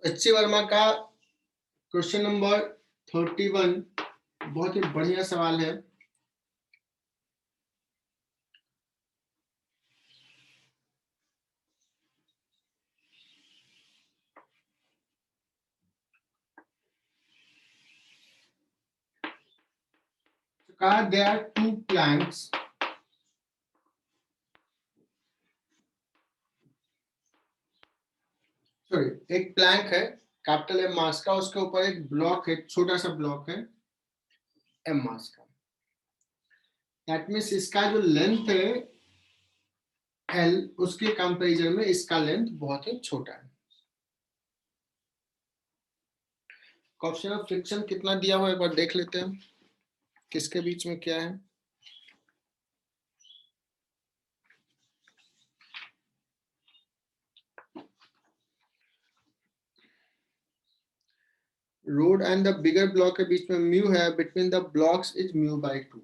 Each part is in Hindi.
अच्छी वर्मा का क्वेश्चन नंबर 31 बहुत ही बढ़िया सवाल है। कहा there are two planks sorry एक प्लैंक है कैपिटल एम मास का, उसके ऊपर एक ब्लॉक है, छोटा सा ब्लॉक है एम मास का। दैट मीन्स इसका जो लेंथ है एल, उसके कंपैरिजन में इसका लेंथ बहुत ही छोटा है। कोएफिशिएंट ऑफ फ्रिक्शन कितना दिया हुआ है एक बार देख लेते हैं, किसके बीच में क्या है। Road and the bigger block के बीच में म्यू है, between the blocks is mu by 2।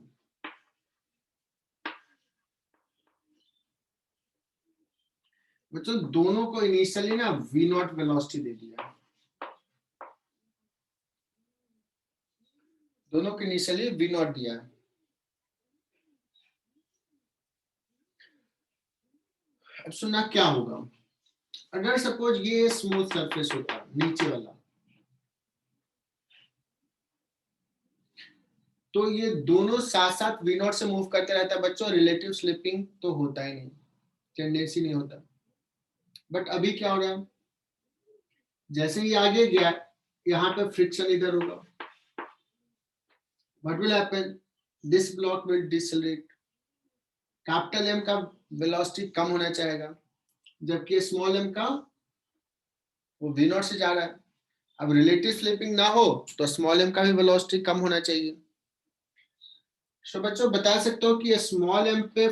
बच्चों दोनों को इनिशियली ना v नॉट वेलोसिटी दे दिया, दोनों को इनिशियली v नॉट दिया है। अब सुनना क्या होगा अगर सपोज ये स्मूथ सरफेस होता नीचे वाला, तो ये दोनों साथ साथ v नॉट से मूव करते रहता है बच्चों, रिलेटिव स्लिपिंग तो होता ही नहीं, टेंडेंसी नहीं होता। बट अभी क्या हो रहा है, जैसे ही आगे गया यहाँ पे फ्रिक्शन इधर होगा, what will happen, this block will decelerate, capital M का वेलोसिटी कम होना चाहेगा, जबकि स्मॉल एम का वो v नॉट से जा रहा है। अब रिलेटिव स्लिपिंग ना हो तो स्मॉल एम का भी वेलोसिटी कम होना चाहिए। तो बच्चों बता सकते हो कि स्मॉल एम पे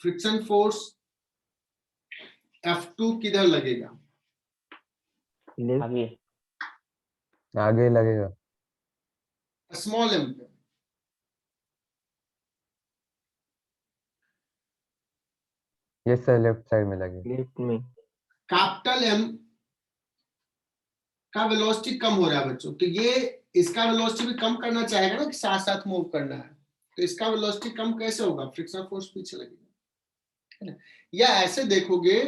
फ्रिक्शन फोर्स F2 किधर लगेगा? आगे आगे लगेगा स्मॉल एम पे। ये से लेफ्ट साइड में लगेगा, लेफ्ट में। कैपिटल एम का वेलोसिटी कम हो रहा है बच्चों, तो ये इसका वेलोसिटी भी कम करना चाहेगा ना कि साथ साथ मूव करना है, तो इसका वेलोसिटी कम कैसे होगा, फ्रिक्शन फोर्स पीछे लगेगा, है ना। या ऐसे देखोगे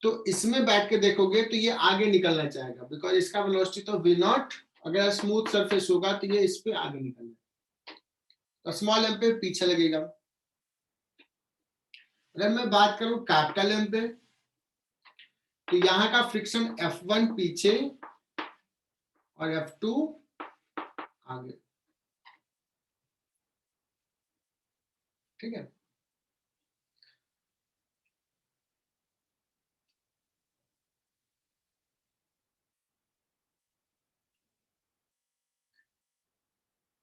तो इसमें बैठ के देखोगे तो ये आगे निकलना चाहेगा, बिकॉज इसका वेलोसिटी तो v नॉट, अगर स्मूथ सरफेस होगा तो ये इस पे आगे निकलना, तो स्मॉल एम पे पीछे लगेगा। अगर मैं बात करूं कैपिटल एम पे, तो यहां का फ्रिक्शन F1 पीछे और F2 आगे, ठीक है।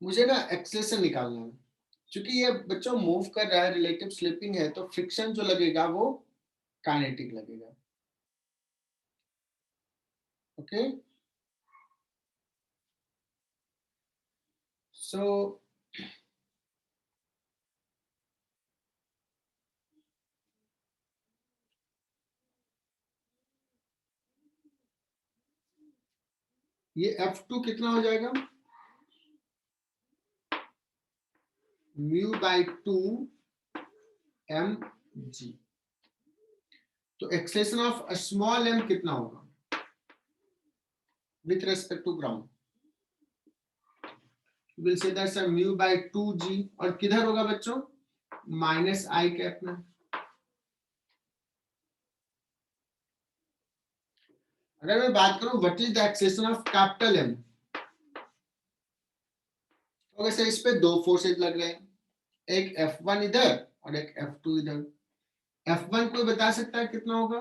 मुझे ना एक्सेलेरेशन निकालना है, क्योंकि ये बच्चों मूव कर रहा है, रिलेटिव स्लिपिंग है, तो फ्रिक्शन जो लगेगा वो काइनेटिक लगेगा, ओके। सो ये F2 कितना हो जाएगा, म्यू बाय 2 mg। तो एक्सेलेरेशन ऑफ स्मॉल m कितना होगा with respect to ground, will say that's mu by 2g, और किधर होगा बच्चों, माइनस आई कैप में। अगर मैं बात करूं what is the acceleration of capital M, तो वैसे इस पे दो फोर्सेज लग रहे हैं, एक F1 इधर और एक F2 इधर। F1 कोई बता सकता है कितना होगा,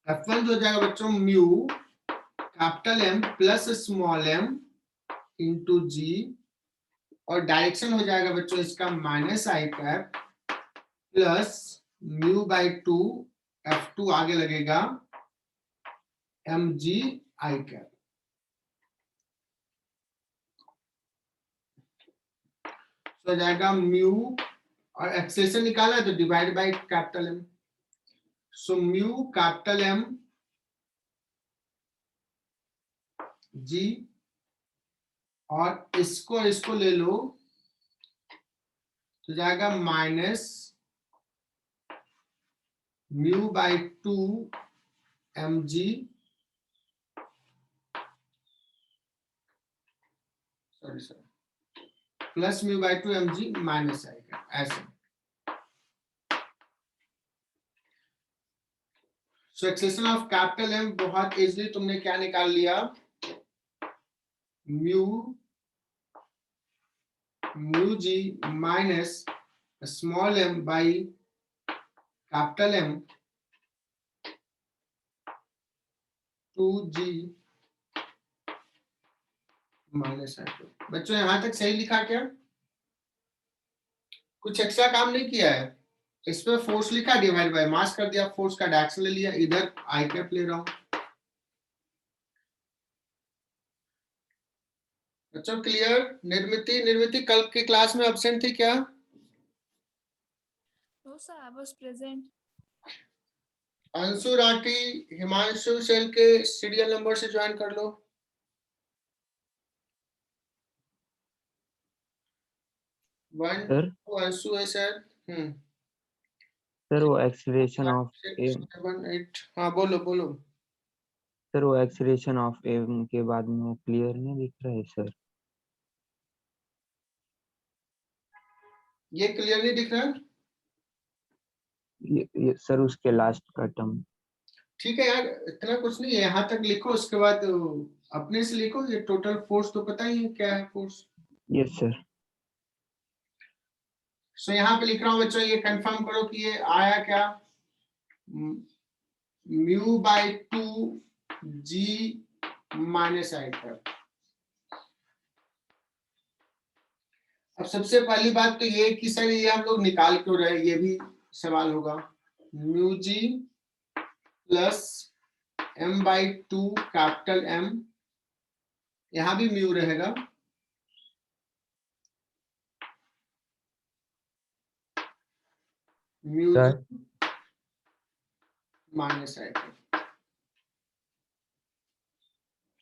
F1 हो जाएगा बच्चों mu capital M plus small m into g, और डायरेक्शन हो जाएगा बच्चों इसका minus i cap plus mu by 2 F2 आगे लगेगा mg आई कैप। तो आ जाएगा म्यू और एक्सेलेरेशन निकाला है तो divide by capital M. So mu capital M g और इसको ले लो तो जाएगा minus mu by 2 M g sorry plus mu by 2 M g minus आएगा ऐसे। So acceleration of capital M बहुत इजीली तुमने क्या निकाल लिया, mu mu g minus small m by capital M 2g minus i. बच्चों यहां तक सही लिखा क्या? कुछ एक्स्ट्रा काम नहीं किया है, इसमें फोर्स लिखा डिवाइड बाय मास कर दिया, फोर्स का डायरेक्शन ले लिया, इधर आई कैप ले रहा हूं। बच्चों क्लियर? निर्मिति कल की क्लास में एब्सेंट थी क्या? No sir, I was present. Anshu Rathi Himanshu cell के सीरियल नंबर से ज्वाइन कर लो। वन सर अंशु है सर। सर वो एक्सीलरेशन ऑफ 6, 7, 8 हाँ बोलो बोलो। सर वो एक्सीलरेशन ऑफ एम के बाद में वो क्लियर नहीं दिख रहा है सर। ये क्लियर नहीं दिख रहा? ये सर उसके लास्ट का टर्म। ठीक है यार, इतना कुछ नहीं है, यहाँ तक लिखो, उसके बाद अपने से लिखो। ये टोटल फोर्स तो पता ही है क्या है फोर्स। Yes sir. सो यहाँ पे लिख रहा हूँ बच्चों, ये कंफर्म करो कि ये आया क्या, म्यू बाय 2g माइनस आई का। अब सबसे पहली बात तो ये कि सर ये हम लोग निकाल क्यों रहे, ये भी सवाल होगा। Mu g plus M by 2 capital M, यहां भी म्यू रहेगा, म्यू सर माइनस आएगा।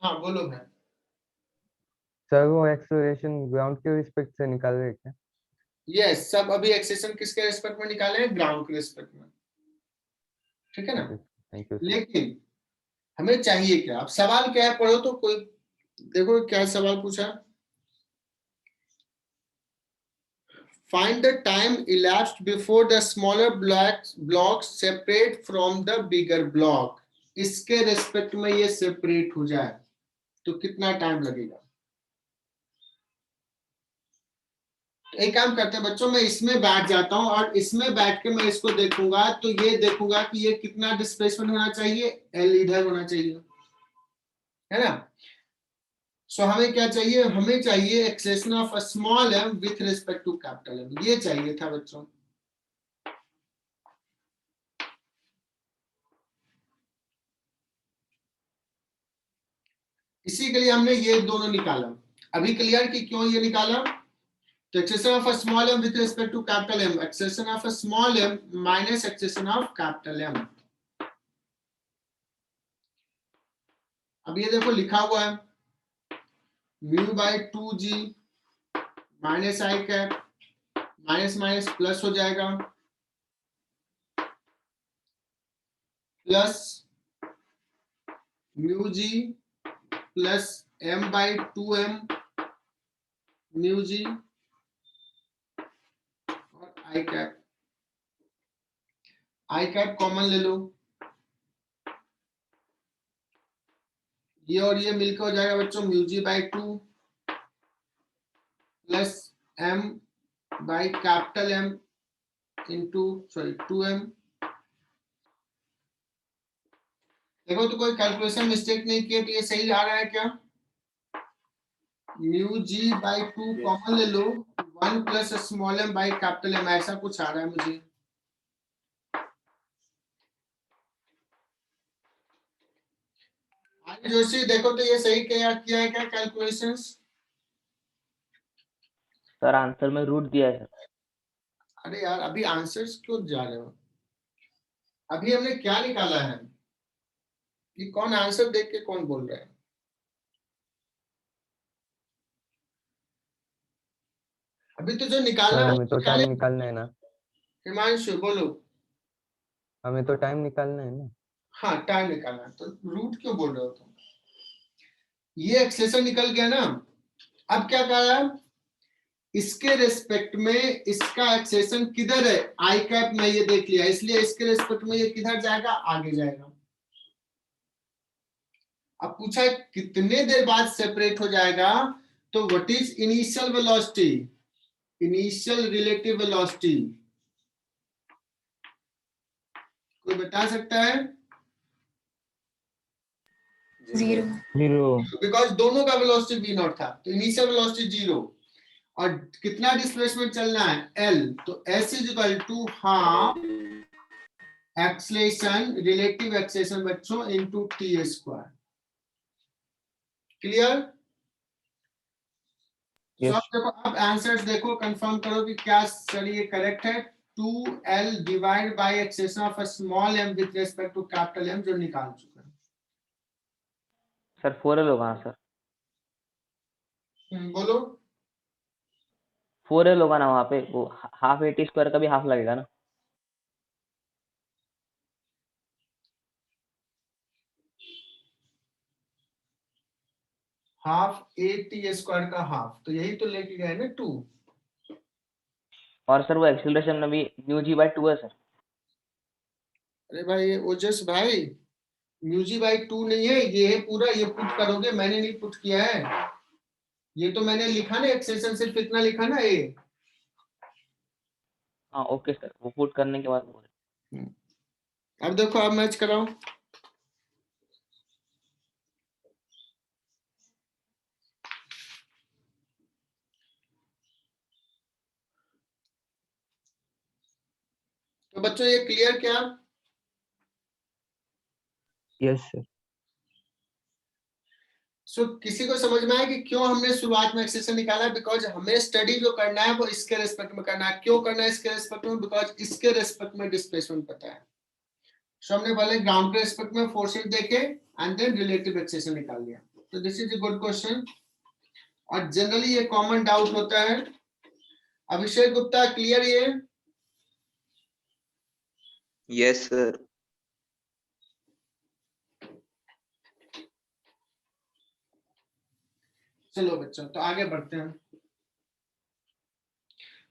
हाँ बोलो भाई। सर वो एक्सेलरेशन ग्राउंड के रिस्पेक्ट से निकाल रहे हैं क्या? यस, सब अभी एक्सेशन किसके रिस्पेक्ट में निकाले हैं? ग्राउंड के रिस्पेक्ट में, ठीक है ना। Thank you sir. लेकिन हमें चाहिए क्या? अब सवाल क्या है, पढ़ो तो कोई देखो क्या सवाल पूछा। Find the time elapsed before the smaller blocks separate from the bigger block. इसके रिस्पेक्ट में ये सेपरेट हो जाए तो कितना टाइम लगेगा? एक काम करते हैं बच्चों, मैं इसमें बैठ जाता हूं और इसमें बैठ के मैं इसको देखूंगा, तो ये देखूंगा कि ये कितना डिस्प्लेसमेंट होना चाहिए, एल इधर होना चाहिए, है ना। सो हमें क्या चाहिए? हमें चाहिए acceleration of a small M with respect to capital M, ये चाहिए था बच्चों। इसी के लिए हमने ये दोनों निकाला। अभी क्लियर कि क्यों ये निकाला? तो acceleration of a small M with respect to capital M, acceleration of a small m minus acceleration of capital M. अब ये देखो लिखा हुआ है mu by 2g minus i cap, minus minus plus हो जाएगा, plus mu g plus M by 2m mu g और आई कैप कॉमन ले लो, ये और ये मिलकर हो जाएगा बच्चों mu g by 2 plus m by capital M into 2m। देखो तो कोई कैलकुलेशन मिस्टेक नहीं किया, तो ये सही आ रहा है क्या? म्यू जी बाई 2 कॉमन ले लो, 1 plus small m by capital M, ऐसा कुछ आ रहा है मुझे। जोशी देखो तो ये सही किया है क्या कैलकुलेशंस? सर आंसर में रूट दिया है सर। अरे यार अभी आंसर्स क्यों जा रहे हो? अभी हमने क्या निकाला है कि कौन आंसर देख के कौन बोल रहा है? अभी तो जो निकालना सर है हमें तो टाइम निकालना है ना, हिमांशु बोलो। हमें तो टाइम निकालना है ना। हाँ टाइम निकालना है, तो रूट क्यों बोल रहे हो तुम? ये एक्सेशन निकल गया ना। अब क्या कहा है? इसके रेस्पेक्ट में इसका एक्सेशन किधर है? आई कैप में ये देख लिया, इसलिए इसके रेस्पेक्ट में ये किधर जाएगा? आगे जाएगा। अब पूछा है कितने देर बाद सेपरेट हो जाएगा, तो what is initial velocity, initial relative velocity, कोई बता सकता है? 0 0 बिकॉज दोनों का वेलोसिटी v नॉट था, तो इनिशियल वेलोसिटी 0। और कितना डिस्प्लेसमेंट चलना है? l, तो s is equal to half acceleration relative acceleration बच्चों into t square. Clear? Yes. सब देखो, अब आंसर्स देखो, कंफर्म करो कि क्या सर ये करेक्ट है। 2l divide by acceleration of a small m with respect to capital M, जो निकाल चुका है। सर 4l होगा आंसर। बोलो। 4l होगा ना, वहाँ पे वो हाफ AT स्क्वायर का भी हाफ लगेगा ना। हाफ AT स्क्वायर का हाफ, तो यही तो लेके गए ना 2। और सर वो एक्सीलरेशन में भी μg/2 है सर। अरे भाई ओजस भाई, μg/2 नहीं है, ये है पूरा, ये पुट करोगे, मैंने नहीं पुट किया है, ये तो मैंने लिखा ना, एक्सेशन सिर्फ इतना लिखा ना ये। हाँ ओके सर, वो पुट करने के बाद बोले। अब देखो, अब मैच कराओ। तो बच्चों ये क्लियर क्या? Yes sir. सो किसी को समझ में आया कि क्यों हमने शुरुआत में एक्सेशन निकाला? बिकॉज हमें स्टडी जो करना है वो इसके रेस्पेक्ट में करना है। क्यों करना है इसके रेस्पेक्ट में? बिकॉज इसके रेस्पेक्ट में डिस्प्लेसमेंट पता है। सो हमने पहले ग्राउंड के रेस्पेक्ट में फोर्सेस देखे एंड देन रिलेटिव एक्सेशन निकाल लिया। तो this is a good question, और जनरली ये कॉमन डाउट होता है। अभिषेक गुप्ता, क्लियर ये? Yes sir. चलो बच्चों, तो आगे बढ़ते हैं।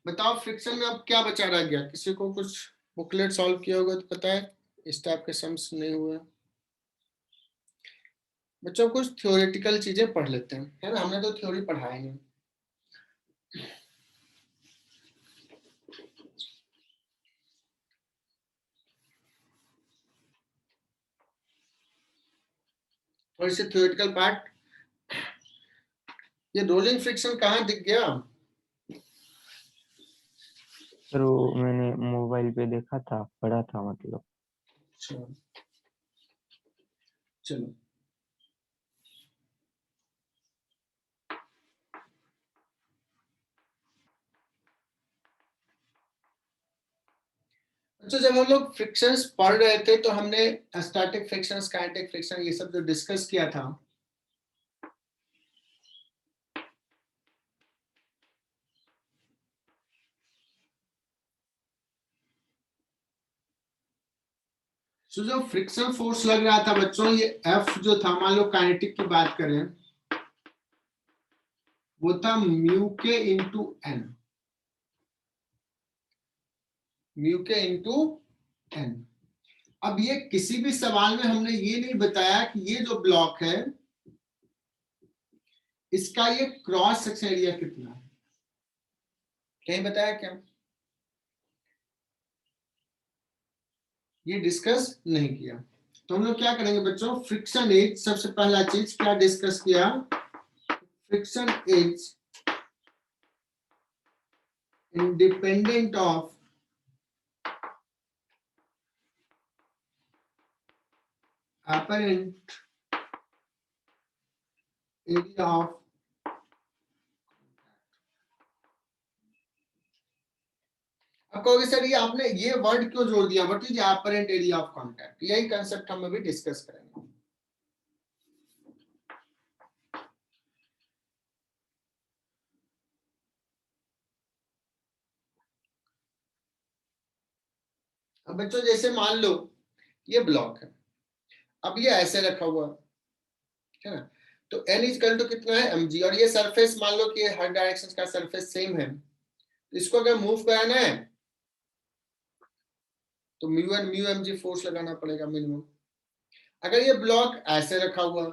बताओ फ्रिक्शन में अब क्या बचा रह गया? किसी को कुछ बुकलेट सॉल्व किया होगा तो पता है, इस टाइप के सम्स नहीं हुए। बच्चों कुछ थ्योरेटिकल चीजें पढ़ लेते हैं, है ना, हमने तो थ्योरी पढ़ाया नहीं। थोड़ी सी थ्योरेटिकल पार्ट। ये रोलिंग फ्रिक्शन कहाँ दिख गया? सर वो मैंने मोबाइल पे देखा था, पढ़ा था मतलब। अच्छा, चलो। अच्छा, जब हम लोग फ्रिक्शंस पढ़ रहे थे तो हमने स्टैटिक फ्रिक्शन, काइनेटिक फ्रिक्शन, ये सब जो डिस्कस किया था, तो जो फ्रिक्शन फोर्स लग रहा था बच्चों, ये F जो था, मान लो काइनेटिक की बात करें, वो था म्यू के इंटू एन, म्यू के इंटू एन। अब ये किसी भी सवाल में हमने ये नहीं बताया कि ये जो ब्लॉक है इसका ये क्रॉस सेक्शन एरिया कितना है, कहीं बताया क्या? ये डिस्कस नहीं किया। तो हम लोग क्या करेंगे बच्चों, फ्रिक्शन एज, सबसे पहला चीज क्या डिस्कस किया? Friction as independent of apparent area of, अब कहोगे सर ये आपने ये वर्ड क्यों जोड़ दिया, what is apparent area of contact, यही कंसेप्ट हम अभी डिस्कस करेंगे। अब बच्चों जैसे मान लो ये ब्लॉक है, अब ये ऐसे रखा हुआ है ना, तो n इक्वल टू कितना है mg, और ये सरफेस मान लो कि हर डायरेक्शन का सरफेस सेम है, तो इसको अगर मूव कराना है तो μ1 μmg फोर्स लगाना पड़ेगा मिनिमम। अगर ये ब्लॉक ऐसे रखा हुआ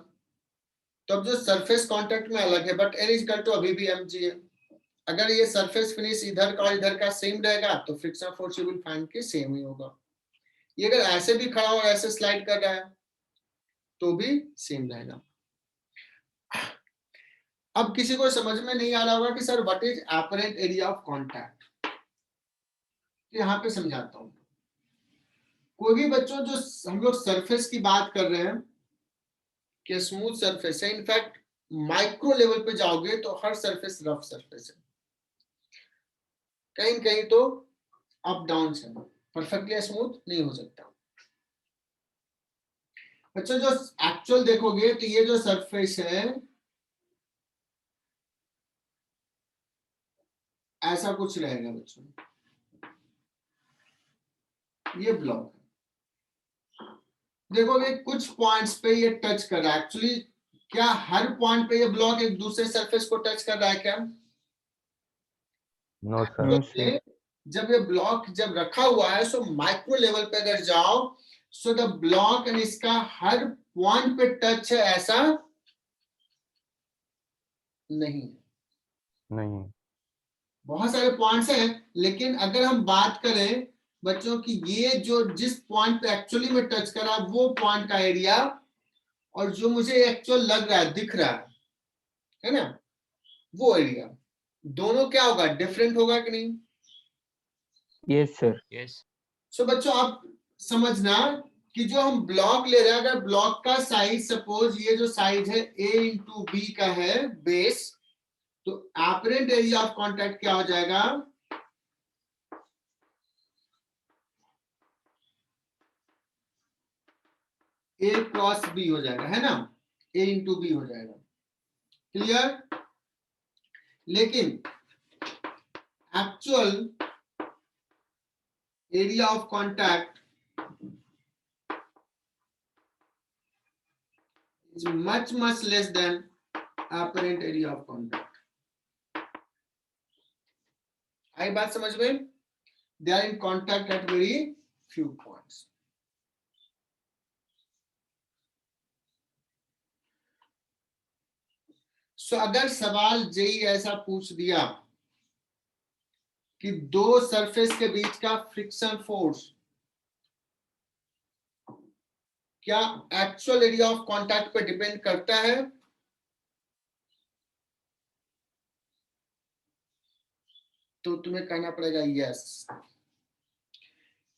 तो अब जो सरफेस कांटेक्ट में अलग है, बट n इक्वल टू अभी भी mg है। अगर ये सरफेस फिनिश इधर का और इधर का सेम रहेगा तो friction force you will find कि सेम ही होगा। ये अगर ऐसे भी खड़ा और ऐसे स्लाइड कर रहा है तो भी सेम रहेगा। अब किसी को समझ में नहीं आ रहा होगा कि sir what is apparent area of contact, यहाँ पे समझाता हूँ। कोई भी बच्चों जो हम लोग सरफेस की बात कर रहे हैं कि स्मूथ सरफेस है, इनफैक्ट माइक्रो लेवल पे जाओगे तो हर सरफेस रफ सरफेस है, कहीं कहीं तो अप डाउन है, परफेक्टली स्मूथ नहीं हो सकता। बच्चों जो एक्चुअल देखोगे तो ये जो सरफेस है ऐसा कुछ रहेगा बच्चों, ये ब्लॉक देखोगे कुछ पॉइंट्स पे ये टच कर रहा है। एक्चुअली क्या हर पॉइंट पे ये ब्लॉक एक दूसरे सरफेस को टच कर रहा है क्या? No sir. No, sir. जब ये ब्लॉक जब रखा हुआ है सो माइक्रो लेवल पे अगर जाओ सो द ब्लॉक एंड इसका हर पॉइंट पे टच है ऐसा नहीं, नहीं। बहुत सारे पॉइंट्स हैं, लेकिन अगर हम बात करें बच्चों की ये जो जिस पॉइंट पे एक्चुअली में टच करा वो पॉइंट का एरिया और जो मुझे एक्चुअल लग रहा है दिख रहा है ना वो एरिया, दोनों क्या होगा, डिफरेंट होगा कि नहीं? Yes, sir. Yes. सो बच्चों आप समझना कि जो हम ब्लॉक ले रहे हैं, अगर ब्लॉक का साइज सपोज ये जो साइज है a इंटू बी का है बेस, तो अपरेंट एरिया ऑफ कांटेक्ट क्या हो जाएगा, a क्रॉस b हो जाएगा, है ना, a इंटू बी हो जाएगा। क्लियर? लेकिन actual area of contact is much less than apparent area of contact. आई बात समझ में? They are in contact at very few points. So अगर सवाल जेई ऐसा पूछ दिया कि दो सरफेस के बीच का फ्रिक्शन फोर्स क्या एक्चुअल एरिया ऑफ कांटेक्ट पे डिपेंड करता है, तो तुम्हें कहना पड़ेगा यस।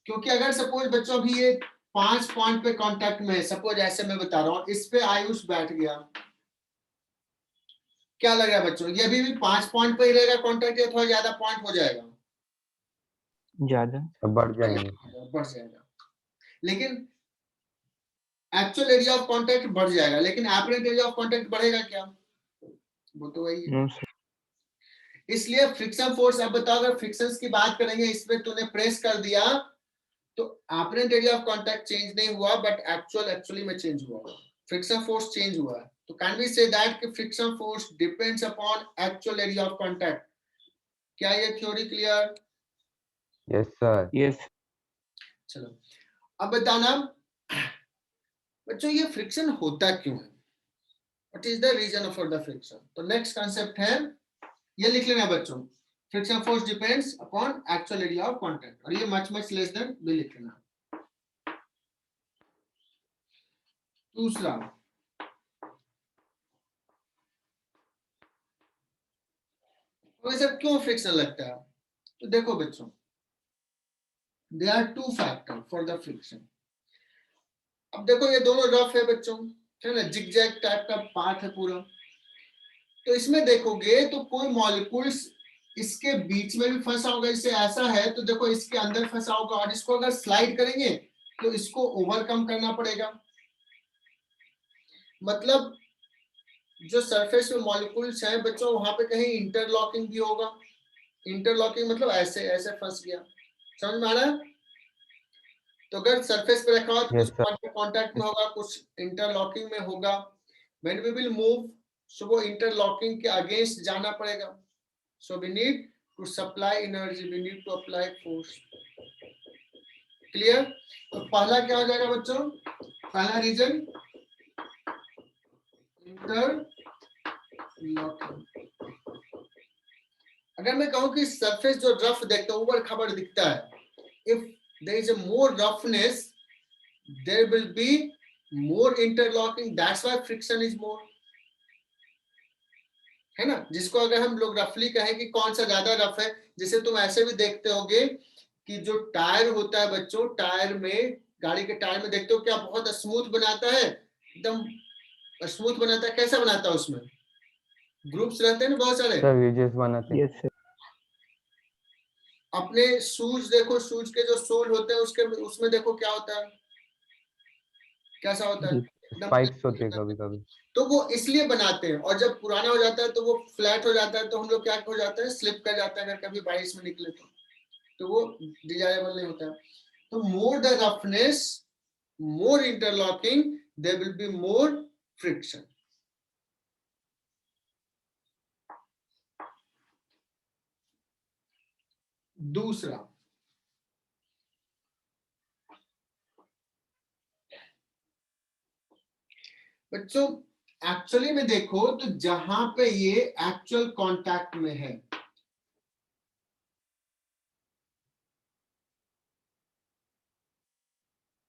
क्योंकि अगर सपोज बच्चों अभी ये 5 पॉइंट पे कांटेक्ट में है, सपोज ऐसे मैं बता रहा हूं, इस पे आयुष बैठ गया, क्या लग रहा है बच्चों, ये अभी भी 5 पॉइंट पे ही रहेगा कांटेक्ट या थोड़ा ज्यादा पॉइंट हो जाएगा? ज्यादा। बढ़ जाएंगे। बढ़ जाएगा, लेकिन एक्चुअल एरिया ऑफ कांटेक्ट बढ़ जाएगा, लेकिन अपरेंट एरिया ऑफ कांटेक्ट बढ़ेगा क्या? वो तो वही है। No, sir. इसलिए फ्रिक्शन फोर्स, अब बताओ अगर फ्रिक्शंस की बात करेंगे, इसमें तूने प्रेस कर दिया तो apparent area of contact change नहीं हुआ, बट एक्चुअली में चेंज हुआ, फ्रिक्शन फोर्स चेंज हुआ है। तो कैन वी से दैट कि friction force depends upon actual area of contact? क्या ये theory clear? Yes sir. Yes. चलो अब बताना बच्चों ये फ्रिक्शन होता क्यों है, what is the reason for the friction? तो नेक्स्ट कॉन्सेप्ट है, ये लिख लेना बच्चों, friction force depends upon actual area of contact, और ये मच लेस देन भी लिख लेना। दूसरा, तो सर क्यों फ्रिक्शन लगता है? तो देखो बच्चों, there are two factor for the friction. अब देखो ये दोनों रफ है बच्चों, है ना, जिगजैग टाइप का पार्ट है पूरा, तो इसमें देखोगे तो कोई मॉलिक्यूल्स इसके बीच में भी फंसा होगा, जैसे ऐसा है तो देखो इसके अंदर फंसा होगा, और इसको अगर स्लाइड करेंगे तो इसको ओवरकम करना पड़ेगा। मतलब जो सरफेस में मॉलिक्यूल्स हैं बच्चों, वहां पे कहीं इंटरलॉकिंग भी होगा। इंटरलॉकिंग मतलब ऐसे ऐसे फंस गया, समझ में आ रहा है? तो अगर सरफेस पे रखा हुआ तो Yes, कुछ sir. पॉइंट पे कांटेक्ट में होगा, कुछ इंटरलॉकिंग में होगा। When we will move, so वो इंटरलॉकिंग के अगेंस्ट जाना पड़ेगा। So we need to supply energy, we need to apply force. Clear? तो पहला क्या हो जाएगा बच्चों? पहला रीजन इंटरलॉकिंग। अगर मैं कहूं कि सरफेस जो रफ देखता है, ऊपर खबर दिखता है, if there is a more roughness, there will be more interlocking, that's why friction is more, है ना? जिसको अगर हम लोग रफली कहें कि कौन सा ज्यादा रफ है, जैसे तुम ऐसे भी देखते होगे कि जो टायर होता है बच्चों, टायर में, गाड़ी के टायर में देखते हो क्या बहुत स्मूथ बनाता है, एकदम स्मूथ बनाता है। कैसा बनाता है? उसमें ग्रुप्स रहते हैं ना बहुत सारे। Sir, ridges बनाते हैं. Yes, sir. अपने शूज देखो, शूज के जो सोल होते हैं उसके उसमें देखो क्या होता है, कैसा होता है, एकदम Spikes होते हैं कभी कभी. तो वो इसलिए बनाते हैं। और जब पुराना हो जाता है तो वो फ्लैट हो जाता है, तो हम लोग क्या हो जाता है, स्लिप कर जाता है अगर कभी बारिश में निकले तो वो डिजायरेबल नहीं होता है। तो more the roughness, more interlocking, there will be more friction. दूसरा, बच्चों एक्चुअली में देखो तो जहां पे ये एक्चुअल कांटेक्ट में है,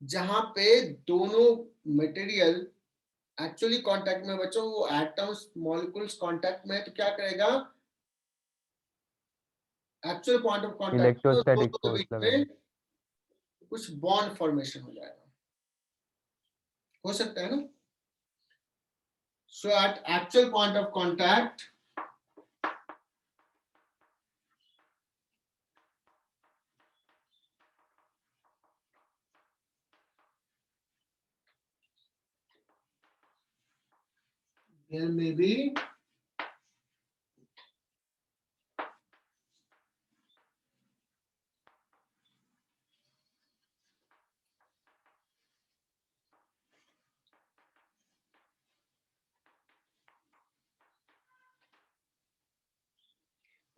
जहां पे दोनों मटेरियल एक्चुअली कांटेक्ट में बच्चों, वो एटम्स मॉलिक्यूल्स कांटेक्ट में है, तो क्या करेगा, एक्चुअल पॉइंट ऑफ कांटेक्ट तो Electrostatic दोनों के force बीच लगाएंगे. में कुछ बॉन्ड फॉर्मेशन हो जाएगा, हो सकता है ना? So at actual point of contact there may be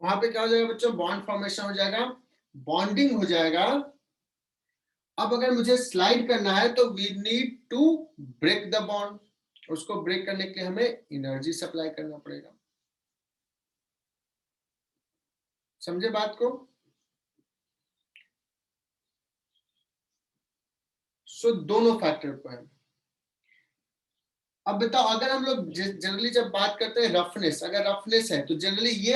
वहां पे क्या हो जाएगा बच्चों, बॉन्ड फॉर्मेशन हो जाएगा, बॉन्डिंग हो जाएगा। अब अगर मुझे स्लाइड करना है तो we need to break the bond, उसको ब्रेक करने के लिए हमें एनर्जी सप्लाई करना पड़ेगा। समझे बात को? सो दोनों फैक्टर पर है। अब बताओ, अगर हम लोग जनरली जब बात करते हैं रफनेस, अगर रफनेस है तो जनरली ये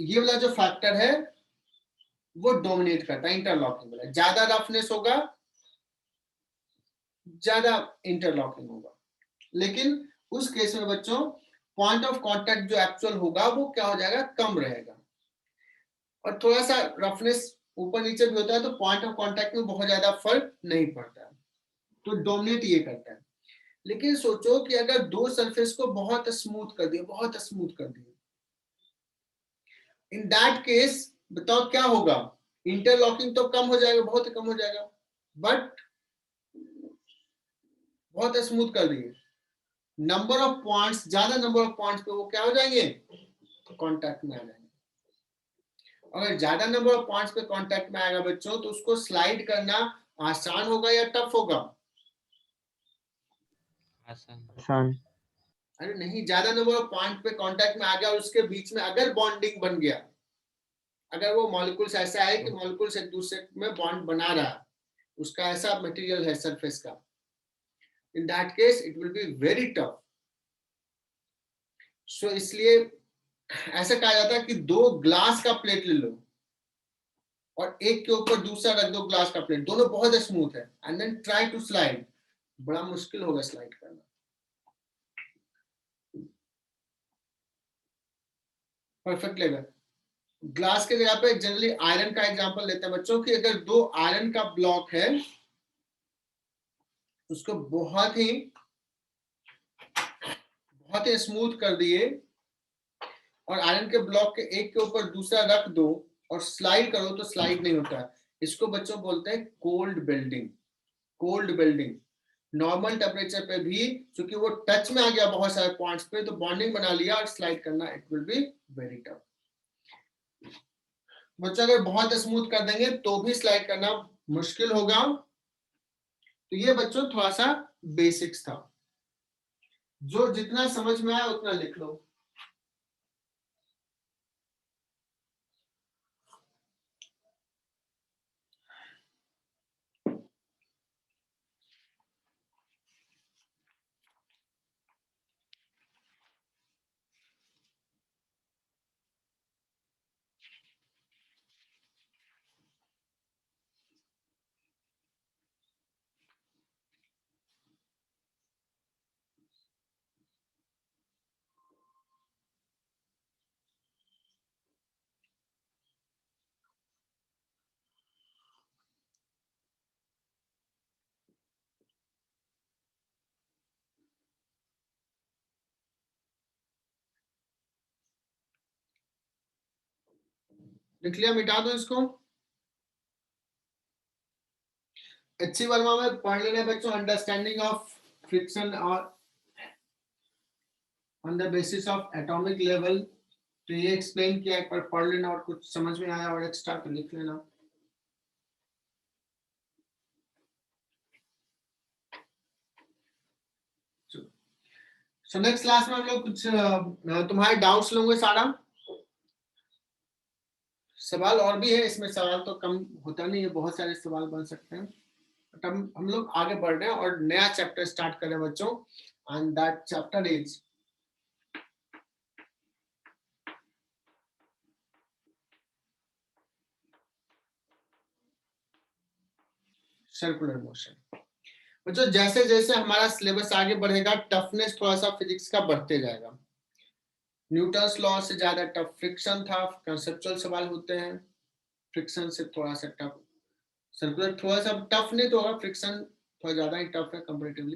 ये वाला जो फैक्टर है वो डोमिनेट करता है, इंटरलॉकिंग वाला। ज्यादा रफनेस होगा, ज्यादा इंटरलॉकिंग होगा। लेकिन उस केस में बच्चों पॉइंट ऑफ कांटेक्ट जो एक्चुअल होगा वो क्या हो जाएगा, कम रहेगा। और थोड़ा सा रफनेस ऊपर नीचे भी होता है तो पॉइंट ऑफ कांटेक्ट में बहुत ज्यादा फर्क नहीं पड़ता है, तो डोमिनेट ये करता है। लेकिन सोचो कि अगर दो सरफेस को बहुत स्मूथ कर दिया, बहुत स्मूथ कर दिया, इन दैट केस बताओ क्या होगा, इंटरलॉकिंग तो कम हो जाएगा, बहुत कम हो जाएगा, बट बहुत स्मूथ कर दिए, नंबर ऑफ पॉइंट्स, ज्यादा नंबर ऑफ पॉइंट्स पे वो क्या हो जाएंगे, कांटेक्ट में आ जाएंगे। अगर ज्यादा नंबर ऑफ पॉइंट्स पे कांटेक्ट में आएगा बच्चों तो उसको स्लाइड करना आसान होगा या टफ होगा? आसान. अरे नहीं, ज्यादा नंबर ऑफ पॉइंट पे कांटेक्ट में आ गया और उसके बीच में अगर बॉन्डिंग बन गया, अगर वो मॉलिक्यूल्स ऐसा है कि मॉलिक्यूल्स एक दूसरे में बॉन्ड बना रहा है, उसका ऐसा मटेरियल है सरफेस का, in that case it will be very tough. So इसलिए ऐसा कहा जाता है कि दो ग्लास का प्लेट ले लो और एक के ऊपर दूसरा रख दो ग्लास का प्लेट, दोनों बहुत स्मूथ है, and then try to slide, बड़ा मुश्किल होगा स्लाइड करना। परफेक्ट लेगा। ग्लास के जगह पे जनरली आयरन का एग्जांपल लेते हैं बच्चों कि अगर दो आयरन का ब्लॉक है, उसको बहुत ही स्मूथ कर दिए और आयरन के ब्लॉक के एक के ऊपर दूसरा रख दो और स्लाइड करो तो स्लाइड नहीं होता है। इसको बच्चों बोलते हैं cold welding. Cold welding normal temperature पे भी क्योंकि वो टच में आ गया बहुत सारे पॉइंट्स पे, तो बॉन्डिंग बना लिया और स्लाइड करना it will be very tough. बच्चों अगर बहुत स्मूथ कर देंगे तो भी स्लाइड करना मुश्किल होगा। तो ये बच्चों थोड़ा सा बेसिक्स था, जो जितना समझ में आया उतना लिख लो। लिख लिया, मिटा दो इसको। अच्छी वर्मा में पढ़ लेना बच्चों, अंडरस्टैंडिंग ऑफ फ्रिक्शन और on the basis of atomic level. तो ये एक्सप्लेन किया, एक बार पढ़ लेना और कुछ समझ में आया और एक्स्ट्रा तो लिख लेना। सो नेक्स्ट क्लास में हम लोग कुछ तुम्हारे डाउट्स लेंगे सारा। सवाल और भी है इसमें, सवाल तो कम होता नहीं है, बहुत सारे सवाल बन सकते हैं। बट हम लोग आगे बढ़ रहे हैं और नया चैप्टर स्टार्ट कर रहे हैं बच्चों, and that chapter is circular motion. बच्चों जैसे जैसे हमारा सिलेबस आगे बढ़ेगा, टफनेस थोड़ा सा फिजिक्स का बढ़ते जाएगा। न्यूटन्स लॉ से ज्यादा टफ फ्रिक्शन था, कंसेप्चुअल सवाल होते हैं, फ्रिक्शन से थोड़ा सा टफ। सर्कुलर थोड़ा सा टफ नहीं तो होगा, फ्रिक्शन थोड़ा ज्यादा ही टफ है कंपैरेटिवली।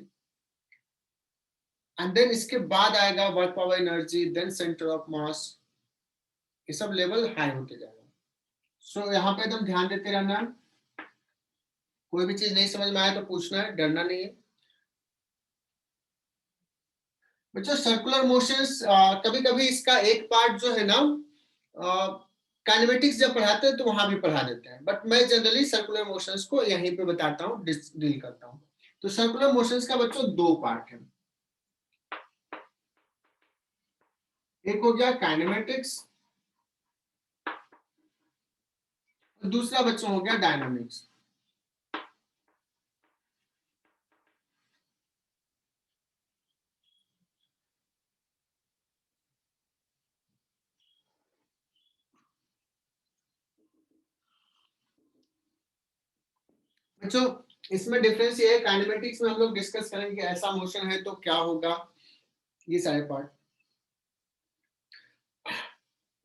एंड देन इसके बाद आएगा work power energy, then centre of mass, ये सब लेवल हाई होते जाएगा। सो यहाँ पे एकदम ध्यान देते रहना, कोई भी चीज नहीं समझ में आया तो पूछना है, डरना नहीं है। बच्चों सर्कुलर मोशंस कभी कभी इसका एक पार्ट जो है ना, काइनेमेटिक्स जब पढ़ाते हैं तो वहां भी पढ़ा देते हैं, बट मैं जनरली सर्कुलर मोशंस को यहीं पे बताता हूँ, डील करता हूँ। तो सर्कुलर मोशंस का बच्चों दो पार्ट है, एक हो गया काइनेमेटिक्स, दूसरा बच्चों हो गया डायनामिक्स। बच्चों इसमें डिफरेंस ये है, काइनेमेटिक्स में हम लोग डिस्कस करेंगे कि ऐसा मोशन है तो क्या होगा, ये सारे पार्ट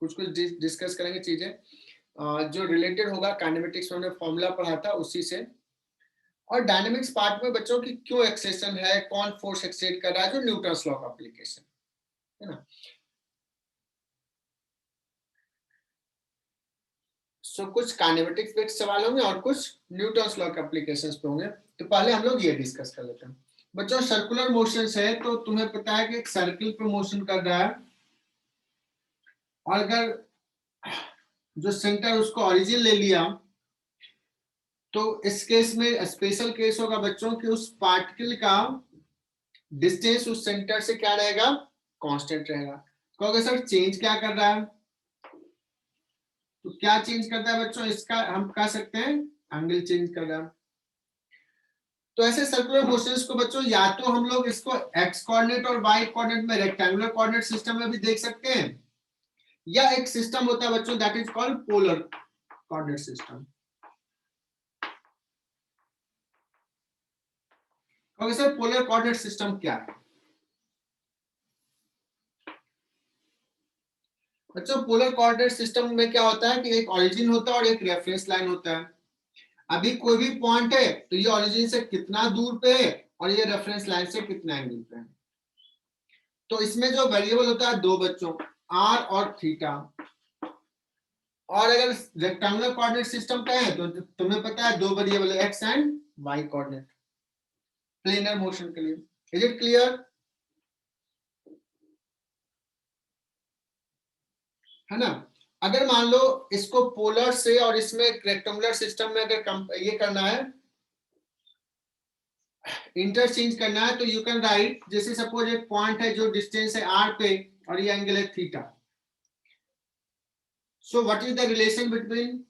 कुछ कुछ डिस्कस करेंगे चीजें जो रिलेटेड होगा काइनेमेटिक्स में हमने फॉर्मूला पढ़ा था उसी से। और डायनामिक्स पार्ट में बच्चों की क्यों एक्सेशन है, कौन फोर्स एक्सेट कर रहा है, जो न्यूटन्स लॉ का एप्लीकेशन है ना। सो कुछ काइनेमेटिक्स पे सवाल होंगे और कुछ न्यूटन्स लॉ के एप्लीकेशंस पे होंगे। तो पहले हम लोग ये डिस्कस कर लेते हैं। बच्चों सर्कुलर मोशंस है तो तुम्हें पता है कि एक सर्किल पे मोशन कर रहा है, और अगर जो सेंटर उसको ओरिजिन ले लिया तो इस केस में स्पेशल केस होगा बच्चों कि उस पार्टिकल का डिस्टेंस उस सेंटर से क्या रहेगा, कांस्टेंट रहेगा। कहोगे सर चेंज क्या कर रहा है, तो क्या चेंज करता है बच्चों, इसका हम कह सकते हैं एंगल चेंज कर रहा है। तो ऐसे सर्कुलर मोशंस को बच्चों या तो हम लोग इसको एक्स कोऑर्डिनेट और वाई कोऑर्डिनेट में रेक्टेंगुलर कोऑर्डिनेट सिस्टम में भी देख सकते हैं, या एक सिस्टम होता है बच्चों that is called polar coordinate system. Okay sir polar coordinate system क्या है। बच्चों पोलर कोऑर्डिनेट सिस्टम में क्या होता है कि एक ओरिजिन होता है और एक रेफरेंस लाइन होता है। अभी कोई भी पॉइंट है तो ये ओरिजिन से कितना दूर पे है और ये रेफरेंस लाइन से कितना एंगल पे है। तो इसमें जो वेरिएबल होता है दो बच्चों, आर और थीटा। और अगर रेक्टेंगुलर कोऑर्डिनेट सिस्टम का है तो तुम्हें पता है दो वेरिएबल है, x and y coordinate planar motion के लिए। Is it clear? है ना? अगर मान लो इसको पोलर से और इसमें रेक्टेंगुलर सिस्टम में अगर ये करना है, इंटरचेंज करना है, तो यू कैन राइट, जैसे सपोज एक पॉइंट है जो डिस्टेंस है आर पे और ये एंगल है theta. So what is the relation between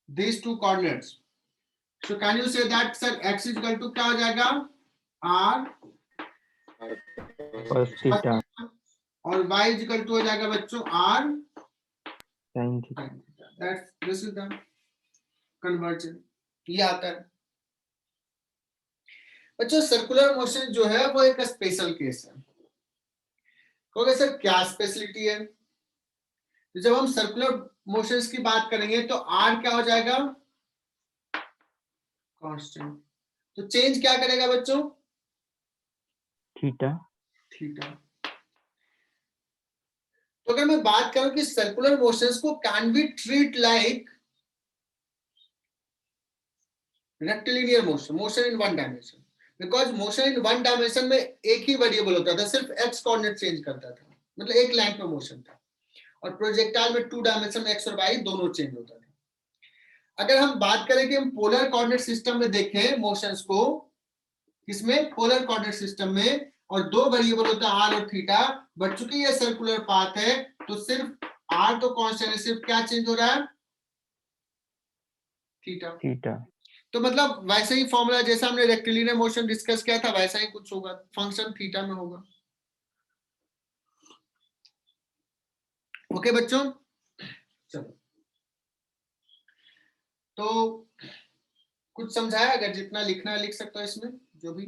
these two coordinates? So can you say that sir x is equal to क्या हो जाएगा? r cos theta और y is equal to हो जाएगा बच्चों r sin theta. That's this is the conversion। ये आता है बच्चों। सर्कुलर मोशन जो है वो एक स्पेशल केस है। कहोगे सर क्या स्पेशलिटी है? तो जब हम सर्कुलर मोशंस की बात करेंगे तो r क्या हो जाएगा? कांस्टेंट। तो चेंज क्या करेगा बच्चों? थीटा। थीटा। तो अगर मैं बात करूं कि सर्कुलर मोशंस को can be treat like rectilinear motion, motion in one dimension, because motion in one dimension में एक ही वेरिएबल होता था, सिर्फ एक्स कोऑर्डिनेट चेंज करता था, मतलब एक लाइन पे मोशन था। और प्रोजेक्टाइल में टू डायमेंशन में एक्स और वाई दोनों चेंज होता था। अगर हम बात करें कि हम पोलर कोऑर्डिनेट सिस्टम में देखें मोशंस को, इसमें पोलर कोऑर्डिनेट सिस्टम में, और दो वेरिएबल होता है आर और थीटा, बट चूंकि ये सर्कुलर पाथ है तो सिर्फ आर तो कांस्टेंट है, सिर्फ क्या चेंज हो रहा है? थीटा। थीटा। तो मतलब वैसे ही फॉर्मूला जैसा हमने रेक्टिलिनियर मोशन डिस्कस किया था वैसा ही कुछ होगा, फंक्शन थीटा में होगा। ओके बच्चों, चलो तो कुछ समझाया? अगर जितना लिखना है लिख सकते हो इसमें जो भी।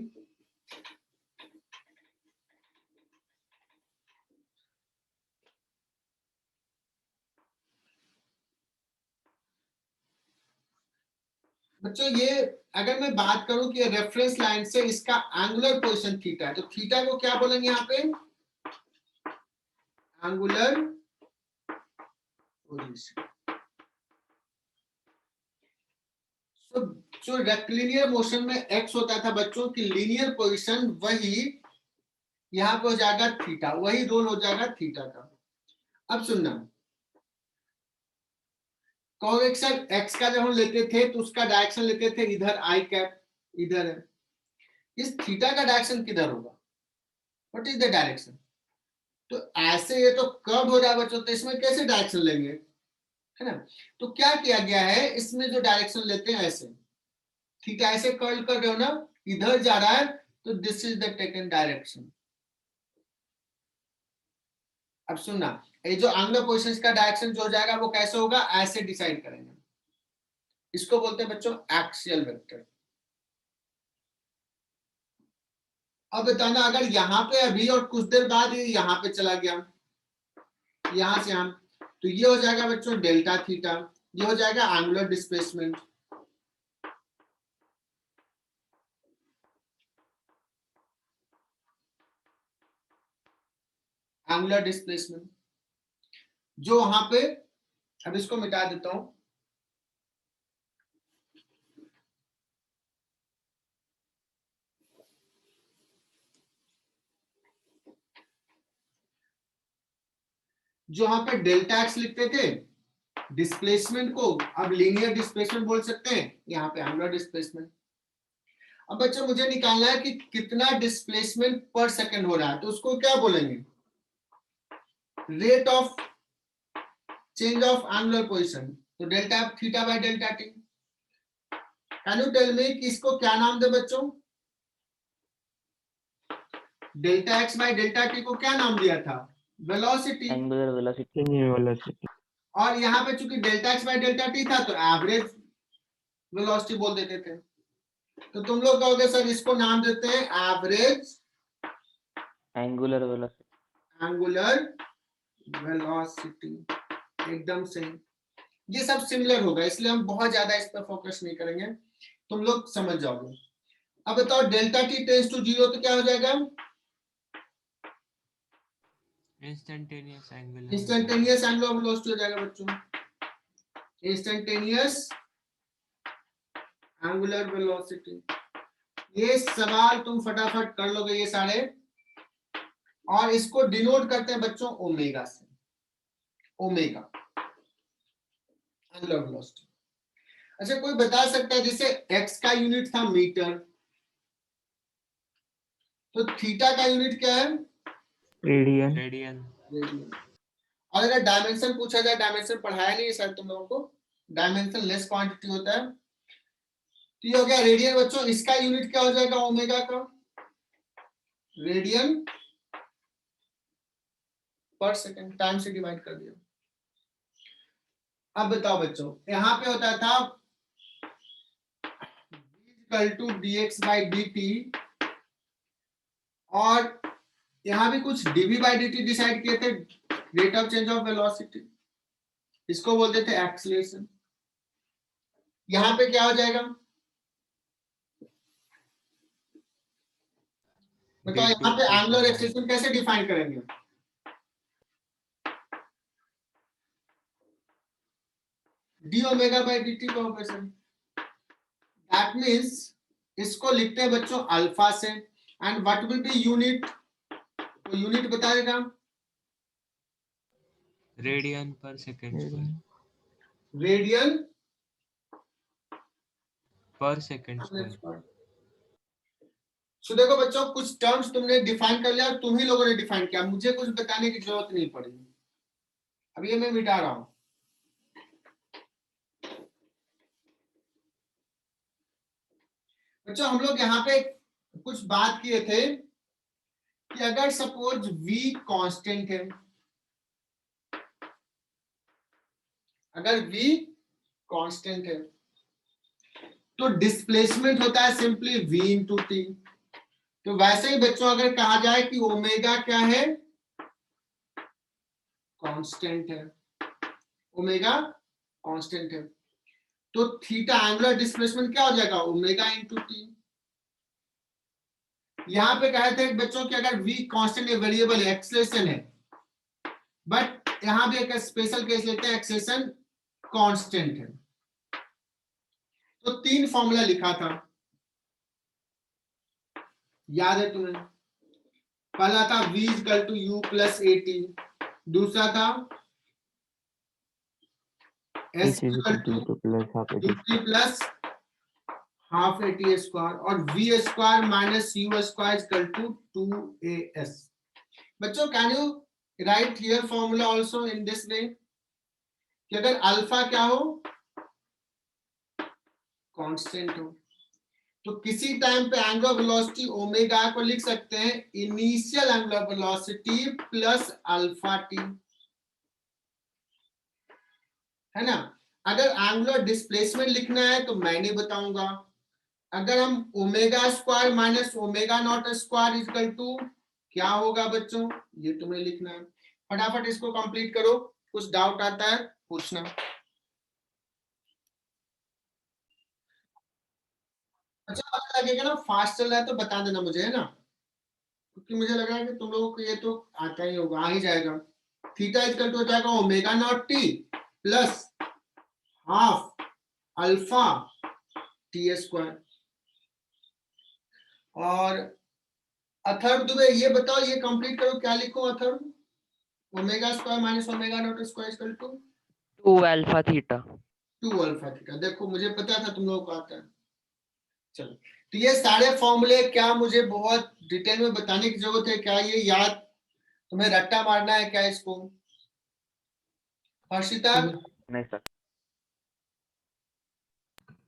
बच्चों ये अगर मैं बात करूं कि रेफरेंस लाइन से इसका एंगुलर पोजीशन थीटा है, तो थीटा को क्या बोलेंगे यहाँ पे? Angular position. जो रेक्टिलिनियर मोशन में एक्स होता था बच्चों की लीनियर पोजीशन, वही यहाँ पे हो जाएगा थीटा, वही रोल हो जाएगा थीटा का। अब सुनना, कहोगे सर एक्स का जब हम लेते थे तो उसका डायरेक्शन लेते थे इधर, आई कैप इधर है, इस थीटा का डायरेक्शन किधर होगा? What is the direction? तो ऐसे ये तो कर्व हो रहा है बच्चों, तो इसमें कैसे डायरेक्शन लेंगे? है ना? तो क्या किया गया है, इसमें जो डायरेक्शन लेते हैं ऐसे, थीटा ऐसे कर्ल कर रहे हो ना, इधर जा रहा है, तो this is the taken direction. अब सुनना, ये जो एंगुलर पोजीशंस का डायरेक्शन जो हो जाएगा वो कैसे होगा, ऐसे डिसाइड करेंगे। इसको बोलते हैं बच्चों एक्सियल वेक्टर। अब बताना, अगर यहाँ पे अभी और कुछ देर बाद ये यहाँ पे चला गया, यहां से हम, तो ये हो जाएगा बच्चों डेल्टा थीटा, ये हो जाएगा एंगुलर डिस्प्लेसमेंट। एंगुलर डिस्प्लेसमेंट जो वहां पे, अब इसको मिटा देता हूं, जो वहां पे डेल्टा एक्स लिखते थे डिस्प्लेसमेंट को, अब लीनियर डिस्प्लेसमेंट बोल सकते हैं, यहाँ पे एंगुलर डिस्प्लेसमेंट। अब बच्चों मुझे निकालना है कि कितना डिस्प्लेसमेंट पर सेकंड हो रहा है, तो उसको क्या बोलेंगे? Rate of change of angular position, तो delta theta by delta t. Can you tell me कि इसको क्या नाम दे बच्चों? Delta x by delta t को क्या नाम दिया था? वेलोसिटी। Angular velocity. वेलोसिटी। और यहाँ पे चूंकि delta x by delta t था तो एवरेज वेलोसिटी बोल देते थे। तो तुम लोग कहोगे सर इसको नाम देते हैं average angular velocity. Angular velocity, एकदम सही। ये सब सिमिलर होगा, इसलिए हम बहुत ज्यादा इस पर फोकस नहीं करेंगे, तुम लोग समझ जाओगे। अब बताओ डेल्टा टी टेंड्स टू 0 तो क्या हो जाएगा? Instantaneous angular instantaneous angular velocity हो जाएगा बच्चों, इंस्टेंटेनियस एंगुलर वेलोसिटी। ये सवाल तुम फटाफट कर लोगे ये सारे, और इसको डिनोट करते हैं बच्चों ओमेगा से, ओमेगा एंगुलर वेलोसिटी। अच्छा कोई बता सकता है जैसे x का यूनिट था मीटर, तो थीटा का यूनिट क्या है? रेडियन। रेडियन। रेडियन। और अगर डायमेंशन पूछा जाए, डायमेंशन पढ़ाया नहीं है शायद तुम लोगों को, डायमेंशन लेस क्वांटिटी होता है, तो ये हो गया रेडियन बच्चों। इसका यूनिट क्या हो जाएगा ओमेगा का? रेडियन पर सेकंड, टाइम से डिवाइड कर दिया। अब बताओ बच्चों, यहां पे होता था equal to dx by dt, और यहां भी कुछ dv by dt डिसाइड किए थे, rate of change of velocity, इसको बोलते थे एक्सीलरेशन। यहां पे क्या हो जाएगा बताओ? यहां पे एंगुलर एक्सीलरेशन कैसे डिफाइन करेंगे? d ओमेगा बाय dt का ऑपरेशन, दैट मींस इसको लिखते हैं बच्चों अल्फा से, and what will be unit? तो यूनिट बता देगा रेडियन पर सेकंड स्क्वायर। रेडियन पर सेकंड स्क्वायर। सो देखो बच्चों, कुछ टर्म्स तुमने डिफाइन कर लिया और तुम ही लोगों ने डिफाइन किया, मुझे कुछ बताने की जरूरत नहीं पड़ी। अब ये मैं मिटा रहा हूं। बच्चों हम लोग यहाँ पे कुछ बात किए थे कि अगर सपोज v कांस्टेंट है, अगर v कांस्टेंट है तो डिस्प्लेसमेंट होता है सिंपली v इंटू टी। तो वैसे ही बच्चों अगर कहा जाए कि ओमेगा क्या है? कांस्टेंट है, ओमेगा कांस्टेंट है, तो थीटा एंगुलर डिस्प्लेसमेंट क्या हो जाएगा? Omega into T. यहां पे कहे थे बच्चों कि अगर v कांस्टेंट वेरिएबल है, एक्सेलरेशन है, बट यहां भी एक स्पेशल केस लेते हैं, एक्सेलरेशन कांस्टेंट है। तो तीन फॉर्मूला लिखा था, याद है तुम्हें? पहला था v equal to u plus a t, दूसरा था s equal to plus half a t square, और v square minus u square equal to 2as। बच्चों can you write here formula also in this way कि अगर अल्फा क्या हो? कांस्टेंट हो, तो किसी टाइम पे एंगुलर वेलोसिटी ओमेगा को लिख सकते हैं initial angular velocity plus alpha T, है ना? अगर एंगुलर डिस्प्लेसमेंट लिखना है तो मैं नहीं बताऊंगा। अगर हम omega square minus omega not square equal to क्या होगा बच्चों, ये तुम्हें लिखना है। फटाफट इसको कंप्लीट करो, कुछ डाउट आता है पूछना। अच्छा अगर लगेगा ना फास्ट चल रहा है तो बता देना मुझे, है ना? क्योंकि मुझे लग रहा है कि तुम लोगों को ये तो आता ही होगा, आ ही जाएगा। थीटा इक्वल टू हो जाएगा omega naught T plus half alpha T square. और अथर्व दुबे ये बताओ, ये कंप्लीट करो, क्या लिखो Atharva? Omega square minus omega not square equal to 2 alpha theta. 2 alpha theta. देखो मुझे पता था तुम लोगों को आता है। चलो तो ये सारे फॉर्मूले क्या मुझे बहुत डिटेल में बताने की जरूरत है क्या? ये याद तुम्हें रट्टा मारना है क्या इसको? हर्षिता, नहीं सर।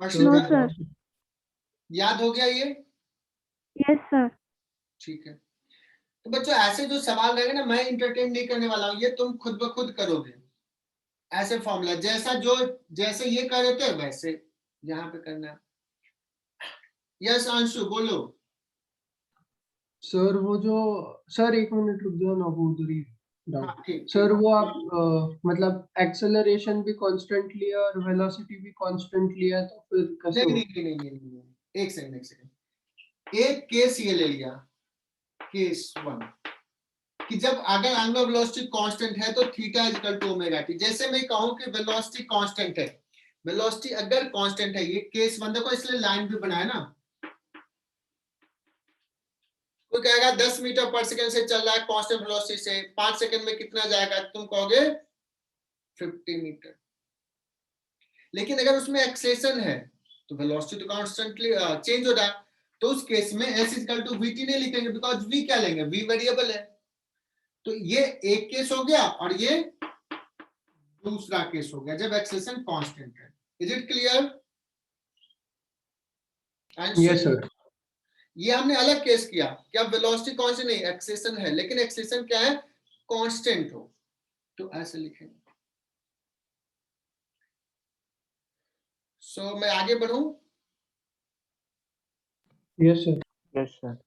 Harshita no sir. याद हो गया ये? Yes sir. ठीक है। तो बच्चों ऐसे जो सवाल रहेंगे ना, मैं इंटरटेन नहीं करने वाला हूँ, ये तुम खुद ब खुद करोगे। ऐसे फॉर्मूला जैसा जो जैसे ये कर रहे थे वैसे यहाँ पे करना है। यस अंशु बोलो। सर वो जो, सर एक मिनट रुक जाओ ना, वो उधर ही डाउट। हाँ, ठीक सर वो आप मतलब एक्सेलरेशन भी कांस्टेंट लिया और वेलोसिटी भी कांस्टेंट लिया तो फिर कैसे नहीं हो? नहीं नहीं नहीं नहीं, नहीं। एक सेकंड एक केस ये ले लिया, केस 1 कि जब अगर एंगुलर वेलोसिटी कांस्टेंट है तो theta is equal to omega t. जैसे मैं कहूं कि वेलोसिटी कांस्टेंट है, वेलोसिटी अगर कांस्टेंट है, ये केस 1 देखो, इसलिए लाइन भी बनाया ना। कोई कहेगा 10 मीटर पर सेकंड से चल रहा है कांस्टेंट वेलोसिटी से, 5 सेकंड में कितना जाएगा, तुम कहोगे 50 मीटर। लेकिन अगर उसमें एक्सेलेरेशन है तो वेलोसिटी तो कांस्टेंटली चेंज हो रहा है, तो उस केस में s इक्वल टू vt नहीं लिखेंगे, बिकॉज v क्या लेंगे, v वेरिएबल है। तो ये एक केस हो गया और ये दूसरा केस हो गया जब एक्सेलेरेशन कांस्टेंट है। Is it clear? Yes sir. ये हमने अलग केस किया कि अब वेलोसिटी कांस्टेंट नहीं, एक्सेलेरेशन है, लेकिन एक्सेलेरेशन क्या है, कांस्टेंट हो, तो ऐसे लिखेंगे। सो मैं आगे बढ़ूं? Yes sir. Yes sir.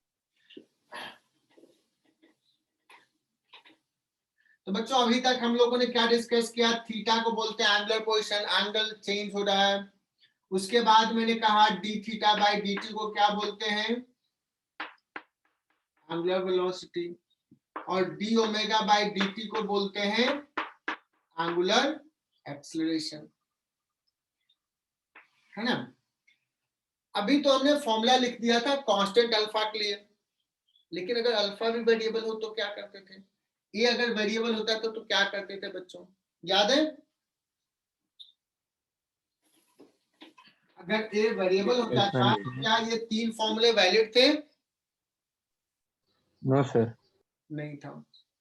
तो बच्चों अभी तक हम लोगों ने क्या डिस्कस किया, थीटा को बोलते हैं एंगुलर पोजीशन, एंगल चेंज हो रहा है। उसके बाद मैंने कहा D theta by d T को क्या बोलते हैं, एंगुलर वेलोसिटी, और D omega by d T को बोलते हैं एंगुलर एक्सीलरेशन, है ना। अभी तो हमने फॉर्मूला लिख दिया था कांस्टेंट अल्फा के लिए, लेकिन अगर अल्फा भी वेरिएबल हो तो क्या करते थे, ए अगर वेरिएबल होता था तो क्या करते थे बच्चों, याद है? अगर ए वेरिएबल होता था तो क्या ये 3 फॉर्मूले वैलिड थे? No sir. नहीं था।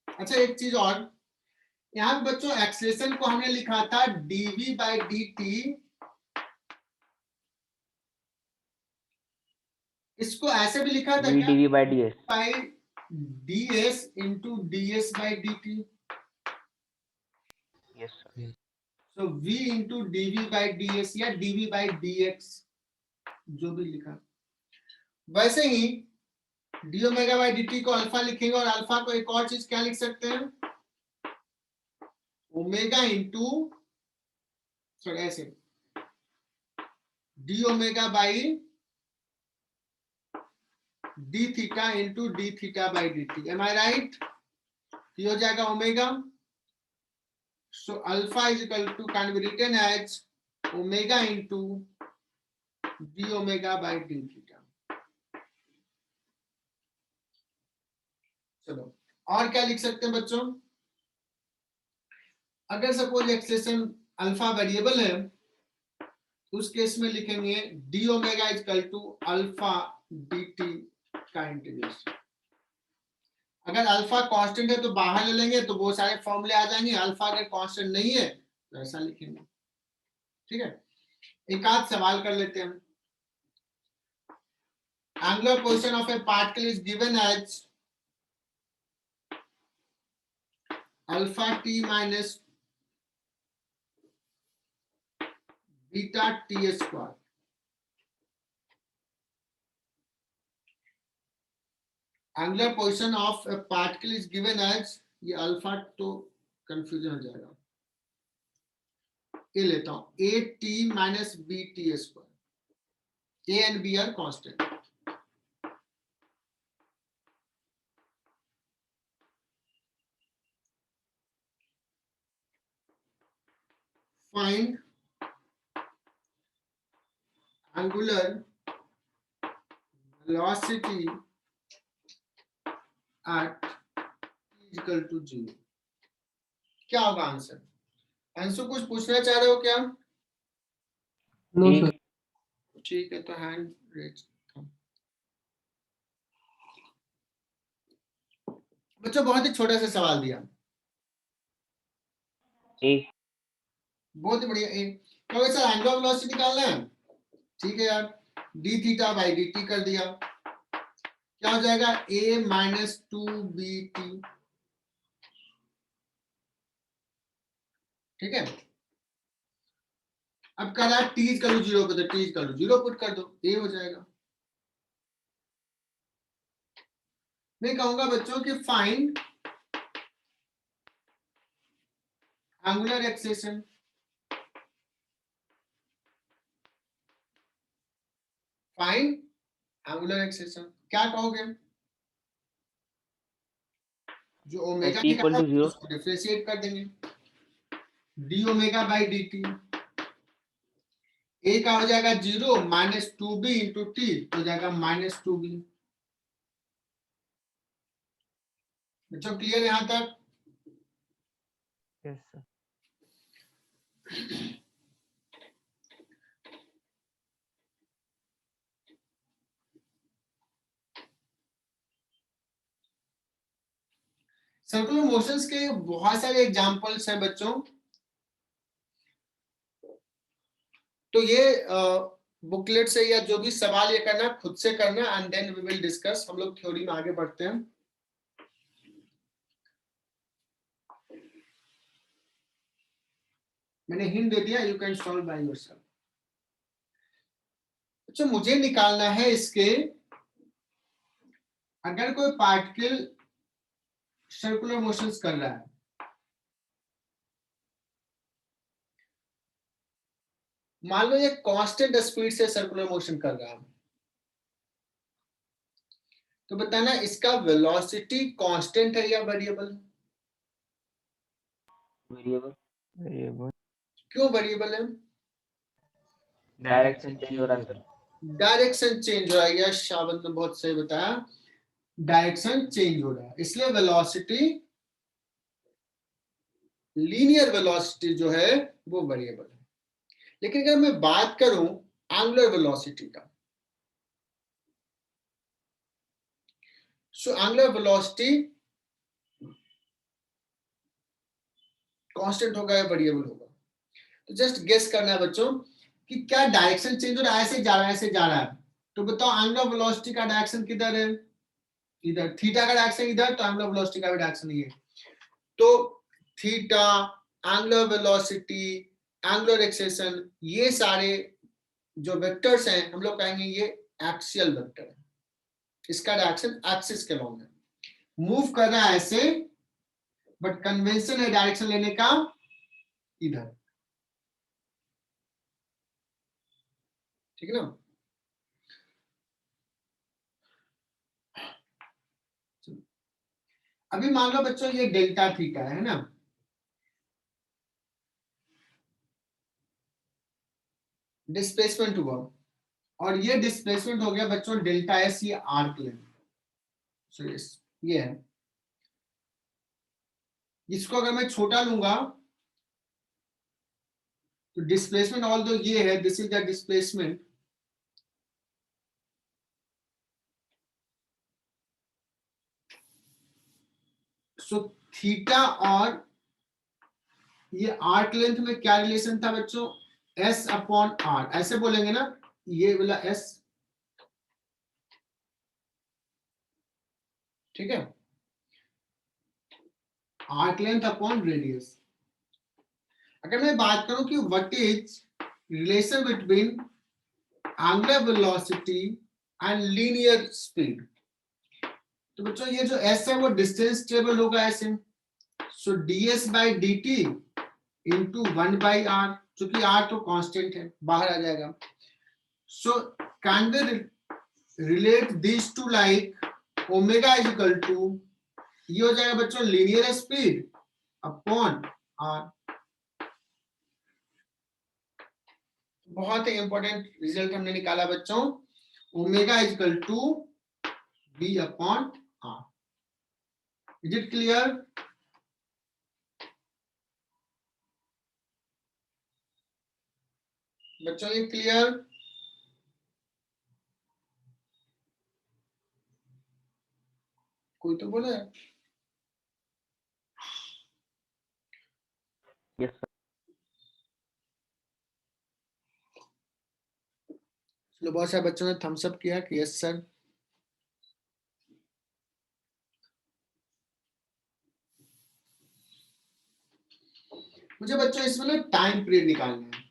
अच्छा एक चीज और, यहाँ पे बच्चों एक्सेलेरेशन को हमने लिखा था dv बाई dt, इसको ऐसे भी लिखा था क्या, dv by ds। By ds into ds by dt। Yes sir. So v into dv by ds या dv बाई dx, जो भी लिखा। वैसे ही डी ओमेगा बाई dt को अल्फा लिखेंगे, और अल्फा को एक और चीज क्या लिख सकते हैं, ओमेगा इंटू, सॉरी ऐसे, d omega by d theta into d theta by d t. Am I right? ये हो जाएगा omega. So alpha is equal to can be written as omega into d omega by d theta. चलो और क्या लिख सकते हैं बच्चों, अगर सपोज एक्सेलेरेशन अल्फा वेरिएबल है, उस केस में लिखेंगे d omega is equal to alpha d t का इंटीग्रेशन। अगर अल्फा कांस्टेंट है तो बाहर ले लेंगे तो बहुत सारे फॉर्मूले आ जाएंगे, अल्फा अगर कांस्टेंट नहीं है तो ऐसा लिखेंगे। ठीक है, एक आध सवाल कर लेते हैं। Angular position of a particle is given as alpha t minus beta t square. Angular position of a particle is given as, ये अल्फा तो कंफ्यूजन हो जाएगा, ये लेता हूं a t minus b t square, a and b are constant. Find angular velocity at equal to 0। क्या होगा आंसर? आंसर कुछ पूछना चाह रहे हो क्या? No sir. ठीक है, तो हैंड रेज। बच्चों बहुत ही छोटा सा सवाल दिया, बहुत ही बढ़िया। तो सर एंगुलर वेलोसिटी निकालना है, ठीक है यार, D theta by d T कर दिया, क्या हो जाएगा, a माइनस 2bt। ठीक है, अब कह रहा है टीज करो 0 पे, तो टीज करो 0 पुट कर दो, a हो जाएगा। मैं कहूंगा बच्चों कि find angular acceleration, find angular acceleration, क्या कहोगे? जो ओमेगा t equal to 0. उसको डिफरेंशिएट कर देंगे, d omega by d t, a का हो जाएगा 0 माइनस 2b इंटू टी हो जाएगा माइनस 2b। बच्चों क्लियर यहां तक? Yes, sir. सर्कुलर मोशंस के बहुत सारे एग्जांपल्स हैं बच्चों। तो ये बुकलेट से या जो भी सवाल ये करना खुद से करना, and then we will discuss. हम लोग थ्योरी में आगे बढ़ते हैं। मैंने हिंट दे दिया, you can solve by yourself. अच्छा, मुझे निकालना है इसके, अगर कोई पार्टिकल सर्कुलर मोशंस कर रहा है, मान लो ये कांस्टेंट स्पीड से सर्कुलर मोशन कर रहा है, तो बताना इसका वेलोसिटी कांस्टेंट है या वेरिएबल? वेरिएबल। वेरिएबल। क्यों वेरिएबल है? डायरेक्शन चेंज हो रहा है सर। डायरेक्शन चेंज हो रहा है। यस, शाबाश ने बहुत सही बताया, डायरेक्शन चेंज हो रहा है, इसलिए वेलोसिटी, लीनियर वेलोसिटी जो है वो वेरिएबल है। लेकिन अगर मैं बात करूं एंगुलर वेलोसिटी का, सो एंगुलर वेलोसिटी कांस्टेंट होगा या वेरिएबल होगा? तो जस्ट गेस करना है बच्चों कि क्या डायरेक्शन चेंज हो रहा है, ऐसे जा रहा है, ऐसे जा रहा है, तो बताओ एंगुलर वेलोसिटी का डायरेक्शन किधर है? इधर। थीटा का डायरेक्शन इधर, तो एंगुलर वेलोसिटी का भी डायरेक्शन ये है। तो theta, angular velocity, angular acceleration, ये सारे जो वेक्टर्स हैं हम लोग कहेंगे ये एक्सियल वेक्टर है। इसका डायरेक्शन एक्सिस के लॉन्ग है, मूव कर रहा है ऐसे, बट कन्वेंशन है डायरेक्शन लेने का इधर। ठीक है ना? अभी मान लो बच्चों ये डेल्टा थीटा है ना, डिस्प्लेसमेंट हुआ, और ये डिस्प्लेसमेंट हो गया बच्चों डेल्टा एस, ये आर्क लेंथ। सो ये है, इसको अगर मैं छोटा लूंगा तो डिस्प्लेसमेंट ऑल दो ये है, this is the displacement, so theta और ये आर्क लेंथ में क्या रिलेशन था बच्चों? एस अपॉन आर, ऐसे बोलेंगे ना, ये वाला एस, ठीक है, आर्क लेंथ अपॉन रेडियस। अगर मैं बात करूं कि what is relation between angular velocity and linear speed, तो बच्चों ये जो s है वो डिस्टेंस टेबल होगा ऐसे, so ds by d t into 1/r, चूंकि r तो कांस्टेंट है बाहर आ जाएगा। So can we relate this to like omega is equal to, ये हो जाएगा बच्चों लीनियर स्पीड अपॉन r। बहुत ही इंपॉर्टेंट रिजल्ट हमने निकाला बच्चों, omega is equal to v upon r। Is it clear? बच्चों ये क्लियर? कोई तो बोले? Yes sir. चलो, बहुत सारे बच्चों ने थम्स अप किया कि यस सर। मुझे बच्चों इसमें ना टाइम पीरियड निकालना है।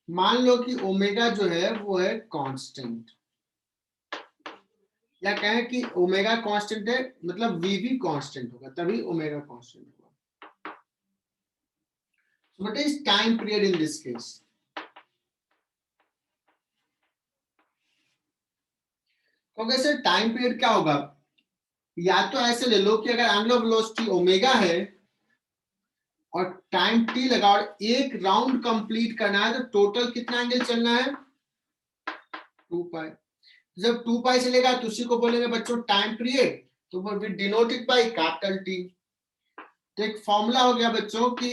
मान लो कि ओमेगा जो है वो है कांस्टेंट, या कहें कि ओमेगा कांस्टेंट है, मतलब वी भी कांस्टेंट होगा, तभी ओमेगा कांस्टेंट होगा। So what is time period in this case? क्योंकि सर टाइम पीरियड क्या होगा, या तो ऐसे ले लो कि अगर एंगुलर वेलोसिटी ओमेगा है और टाइम टी लगा और एक राउंड कंप्लीट करना है, तो टोटल कितना एंगल चलना है 2 पाई। जब 2 पाई चलेगा तो उसी को बोलेंगे बच्चों टाइम पीरियड, तो वो we denote it by capital T. तो एक फॉर्मूला हो गया बच्चों कि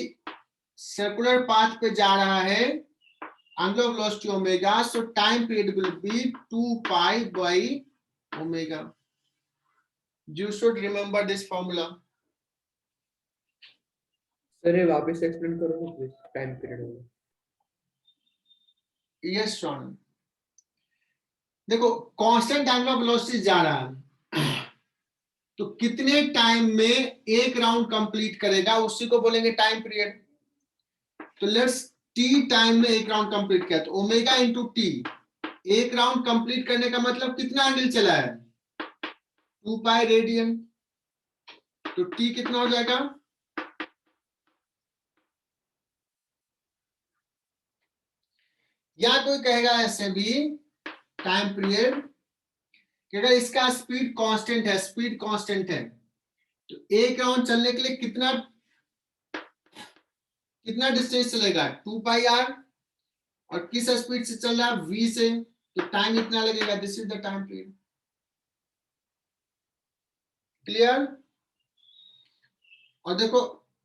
सर्कुलर पाथ पे जा रहा है angular velocity omega, so time period will be 2 pi by omega. You should remember this formula. Sir ये वापस एक्सप्लेन करो ना प्लीज, टाइम पीरियड होगा। Yes, Sean. देखो कांस्टेंट एंगुलर वेलोसिटी जा रहा है, तो कितने टाइम में एक राउंड कंप्लीट करेगा उसी को बोलेंगे टाइम पीरियड। तो लेट्स टी टाइम में एक राउंड कंप्लीट किया, तो ओमेगा इंटू टी, एक राउंड कंप्लीट करने का मतलब कितना एंगल चला है 2 पाई रेडियन। तो टी कितना हो जाएगा, या कोई कहेगा ऐसे भी टाइम पीरियड कि अगर इसका स्पीड कांस्टेंट है, स्पीड कांस्टेंट है, तो एक राउंड चलने के लिए कितना डिस्टेंस चलेगा 2 पाई आर, और किस स्पीड से चल रहा है v से, तो टाइम इतना लगेगा, this is the time period. Clear? और देखो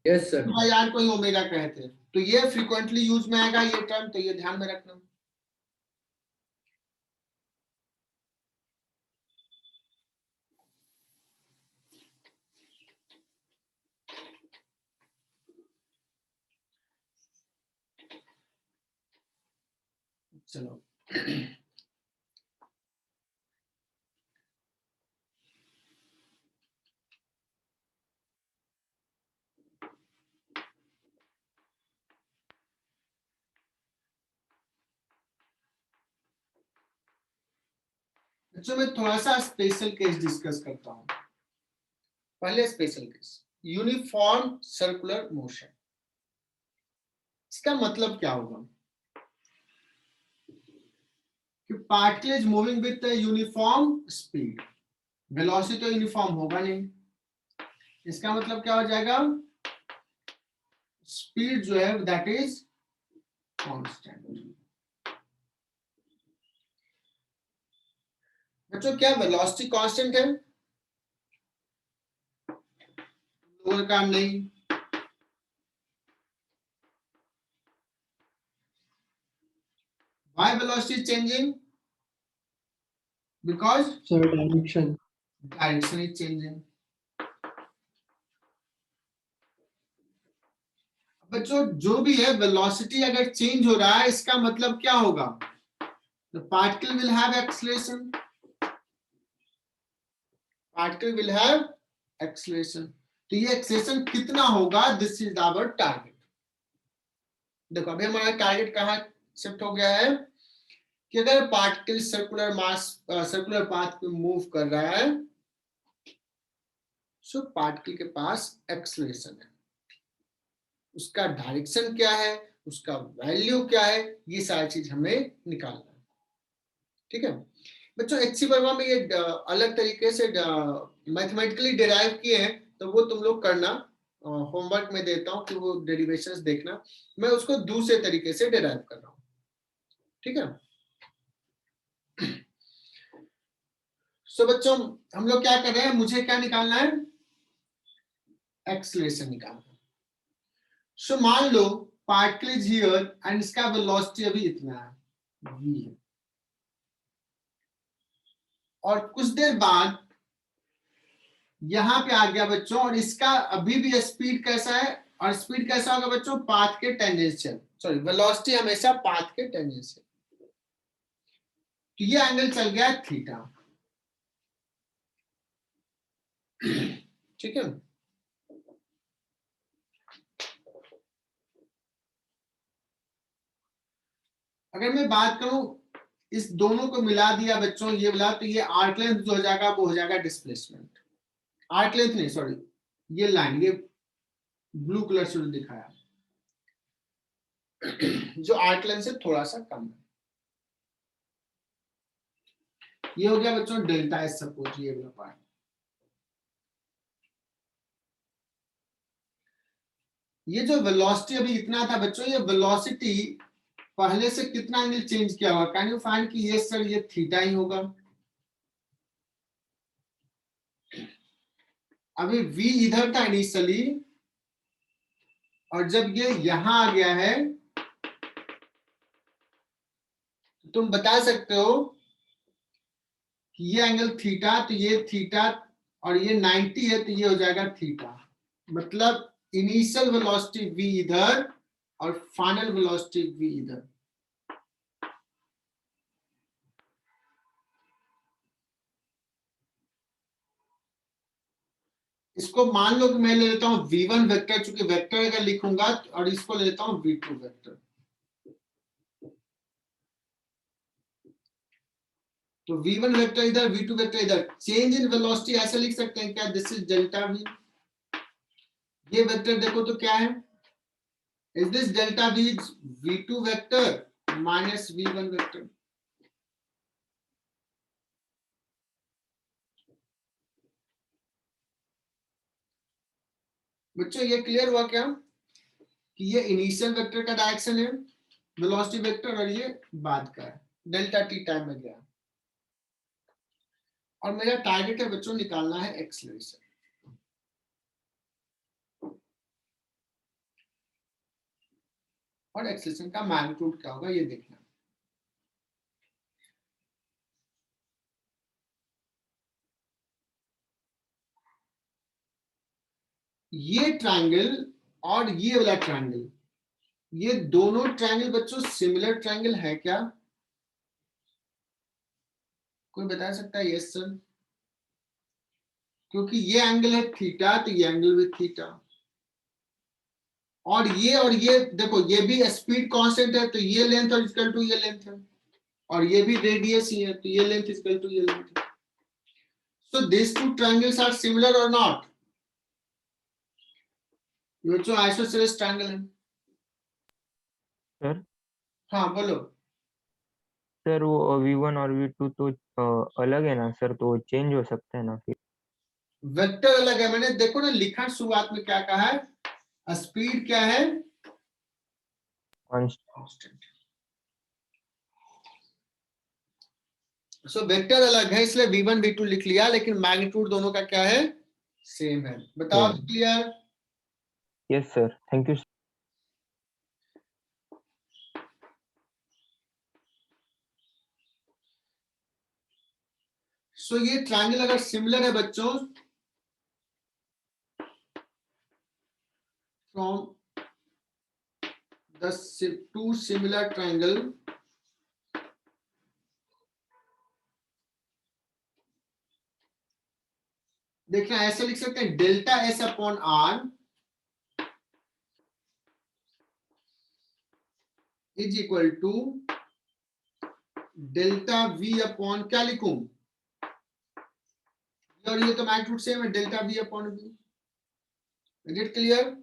यस सर। पाई आर को ही ओमेगा कहते हैं, तो ये फ्रीक्वेंटली यूज में आएगा ये टर्म, तो ये ध्यान में रखना। चलो बच्चों मैं थोड़ा सा स्पेशल केस डिस्कस करता हूं। पहले special case, uniform circular motion. इसका मतलब क्या होगा कि particle is moving with uniform speed, velocity तो यूनिफॉर्म होगा नहीं। इसका मतलब क्या हो जाएगा, स्पीड जो है दैट इज कांस्टेंट। बच्चों क्या वेलोसिटी कांस्टेंट है? लोगों का नहीं। Why velocity is changing? Because Sir, direction. direction is changing. बच्चों जो भी है वेलोसिटी अगर चेंज हो रहा है, इसका मतलब क्या होगा, the particle will have acceleration. Particle will have acceleration. तो ये एक्सेलेरेशन कितना होगा, दिस इज आवर टारगेट। देखो अभी हमारा टारगेट कहाँ शिफ्ट हो गया है कि अगर पार्टिकल सर्कुलर पाथ पे मूव कर रहा है, सो पार्टिकल के पास एक्सेलरेशन है, उसका डायरेक्शन क्या है, उसका वैल्यू क्या है, ये सारी चीज हमें निकालना है। ठीक है बच्चों, एचसी वर्मा में ये अलग तरीके से मैथमेटिकली डिराइव किए हैं, तो वो तुम लोग करना, होमवर्क में देता हूं कि वो डेरिवेशंस देखना, मैं उसको दूसरे तरीके से डिराइव कर रहा हूं। ठीक है सो बच्चों हम लोग क्या कर रहे हैं, मुझे क्या निकालना है, एक्सेलरेशन निकालना है। सो मान लो पार्टिकल इज हियर एंड इसका वेलोसिटी अभी इतना है v है, और कुछ देर बाद यहां पे आ गया बच्चों, और इसका अभी भी स्पीड कैसा है, और स्पीड कैसा होगा बच्चों, पाथ के टेंजेंशियल, सॉरी वेलोसिटी हमेशा पाथ के टेंजेंशियल। तो ये एंगल चल गया थीटा। ठीक है अगर मैं बात करूं, इस दोनों को मिला दिया बच्चों, ये मिला, तो ये आर्क लेंथ जो हो जाएगा वो हो जाएगा डिस्प्लेसमेंट। आर्क लेंथ नहीं, सॉरी ये लाइन, ये ब्लू कलर से दिखाया, जो आर्क लेंथ से थोड़ा सा कम है। ये हो गया बच्चों डेल्टा एस सपोज ये वाला पार्ट। ये जो वेलोसिटी अभी इतना था बच्चों, ये वेलोसिटी पहले से कितना एंगल चेंज किया होगा? कैन यू फाइंड कि ये सर ये थीटा ही होगा। अभी v इधर था इनिशियली, और जब ये यहां आ गया है तुम बता सकते हो कि ये एंगल थीटा, तो ये थीटा, और ये 90 है तो ये हो जाएगा थीटा। मतलब इनिशियल वेलोसिटी v इधर और फाइनल वेलोसिटी v इधर। इसको मान लो कि मैं ले लेता हूं v1 वेक्टर, चूंकि वेक्टर अगर लिखूंगा, और इसको ले लेता हूं v2 वेक्टर। तो v1 वेक्टर इधर, v2 वेक्टर इधर। चेंज इन वेलोसिटी ऐसे लिख सकते हैं क्या? This is delta v। ये वेक्टर देखो तो क्या है? Is this delta v v2 vector minus v1 vector. बच्चों ये क्लियर हुआ क्या कि ये इनिशियल वेक्टर का डायरेक्शन है वेलोसिटी वेक्टर, और ये बाद का है डेल्टा टी टाइम में गया। और मेरा टारगेट है बच्चों निकालना है एक्सेलरेशन। और एक्सेलरेशन का मैग्नीट्यूड क्या होगा ये देखना। ये ट्रायंगल और ये वाला ट्रायंगल, ये दोनों ट्रायंगल बच्चों सिमिलर ट्रायंगल है क्या? कोई बता सकता है? Yes sir. क्योंकि ये एंगल है थीटा, तो ये एंगल भी थीटा। और ये देखो, ये भी स्पीड कांस्टेंट है, तो ये लेंथ और इक्वल टू ये लेंथ है, और ये भी रेडियस ही है, तो ये लेंथ इक्वल टू ये लेंथ है। So this two triangles are similar और नॉट? ये जो आइसोसेलेस ट्रायंगल है। सर हाँ बोलो। सर वो V1 और V2 तो अलग है ना सर, तो चेंज हो सकता है ना फिर? वेक्टर अलग है। मैंने देखो ना लिखा शुरुआत में क्या कहा है, स्पीड क्या है? कांस्टेंट। सो वेक्टर अलग है, इसलिए v1 v2 लिख लिया, लेकिन मैग्नीट्यूड दोनों का क्या है? सेम है। बताओ clear? Yes sir, thank you. So ये ट्रायंगल अगर सिमिलर है बच्चों, from the two similar triangle, देखना ऐसे लिख सकते हैं delta s upon r is equal to delta v upon, क्या लिखूं? और ये तो मैग्नीट्यूड सेम है, delta v upon v. Is it clear?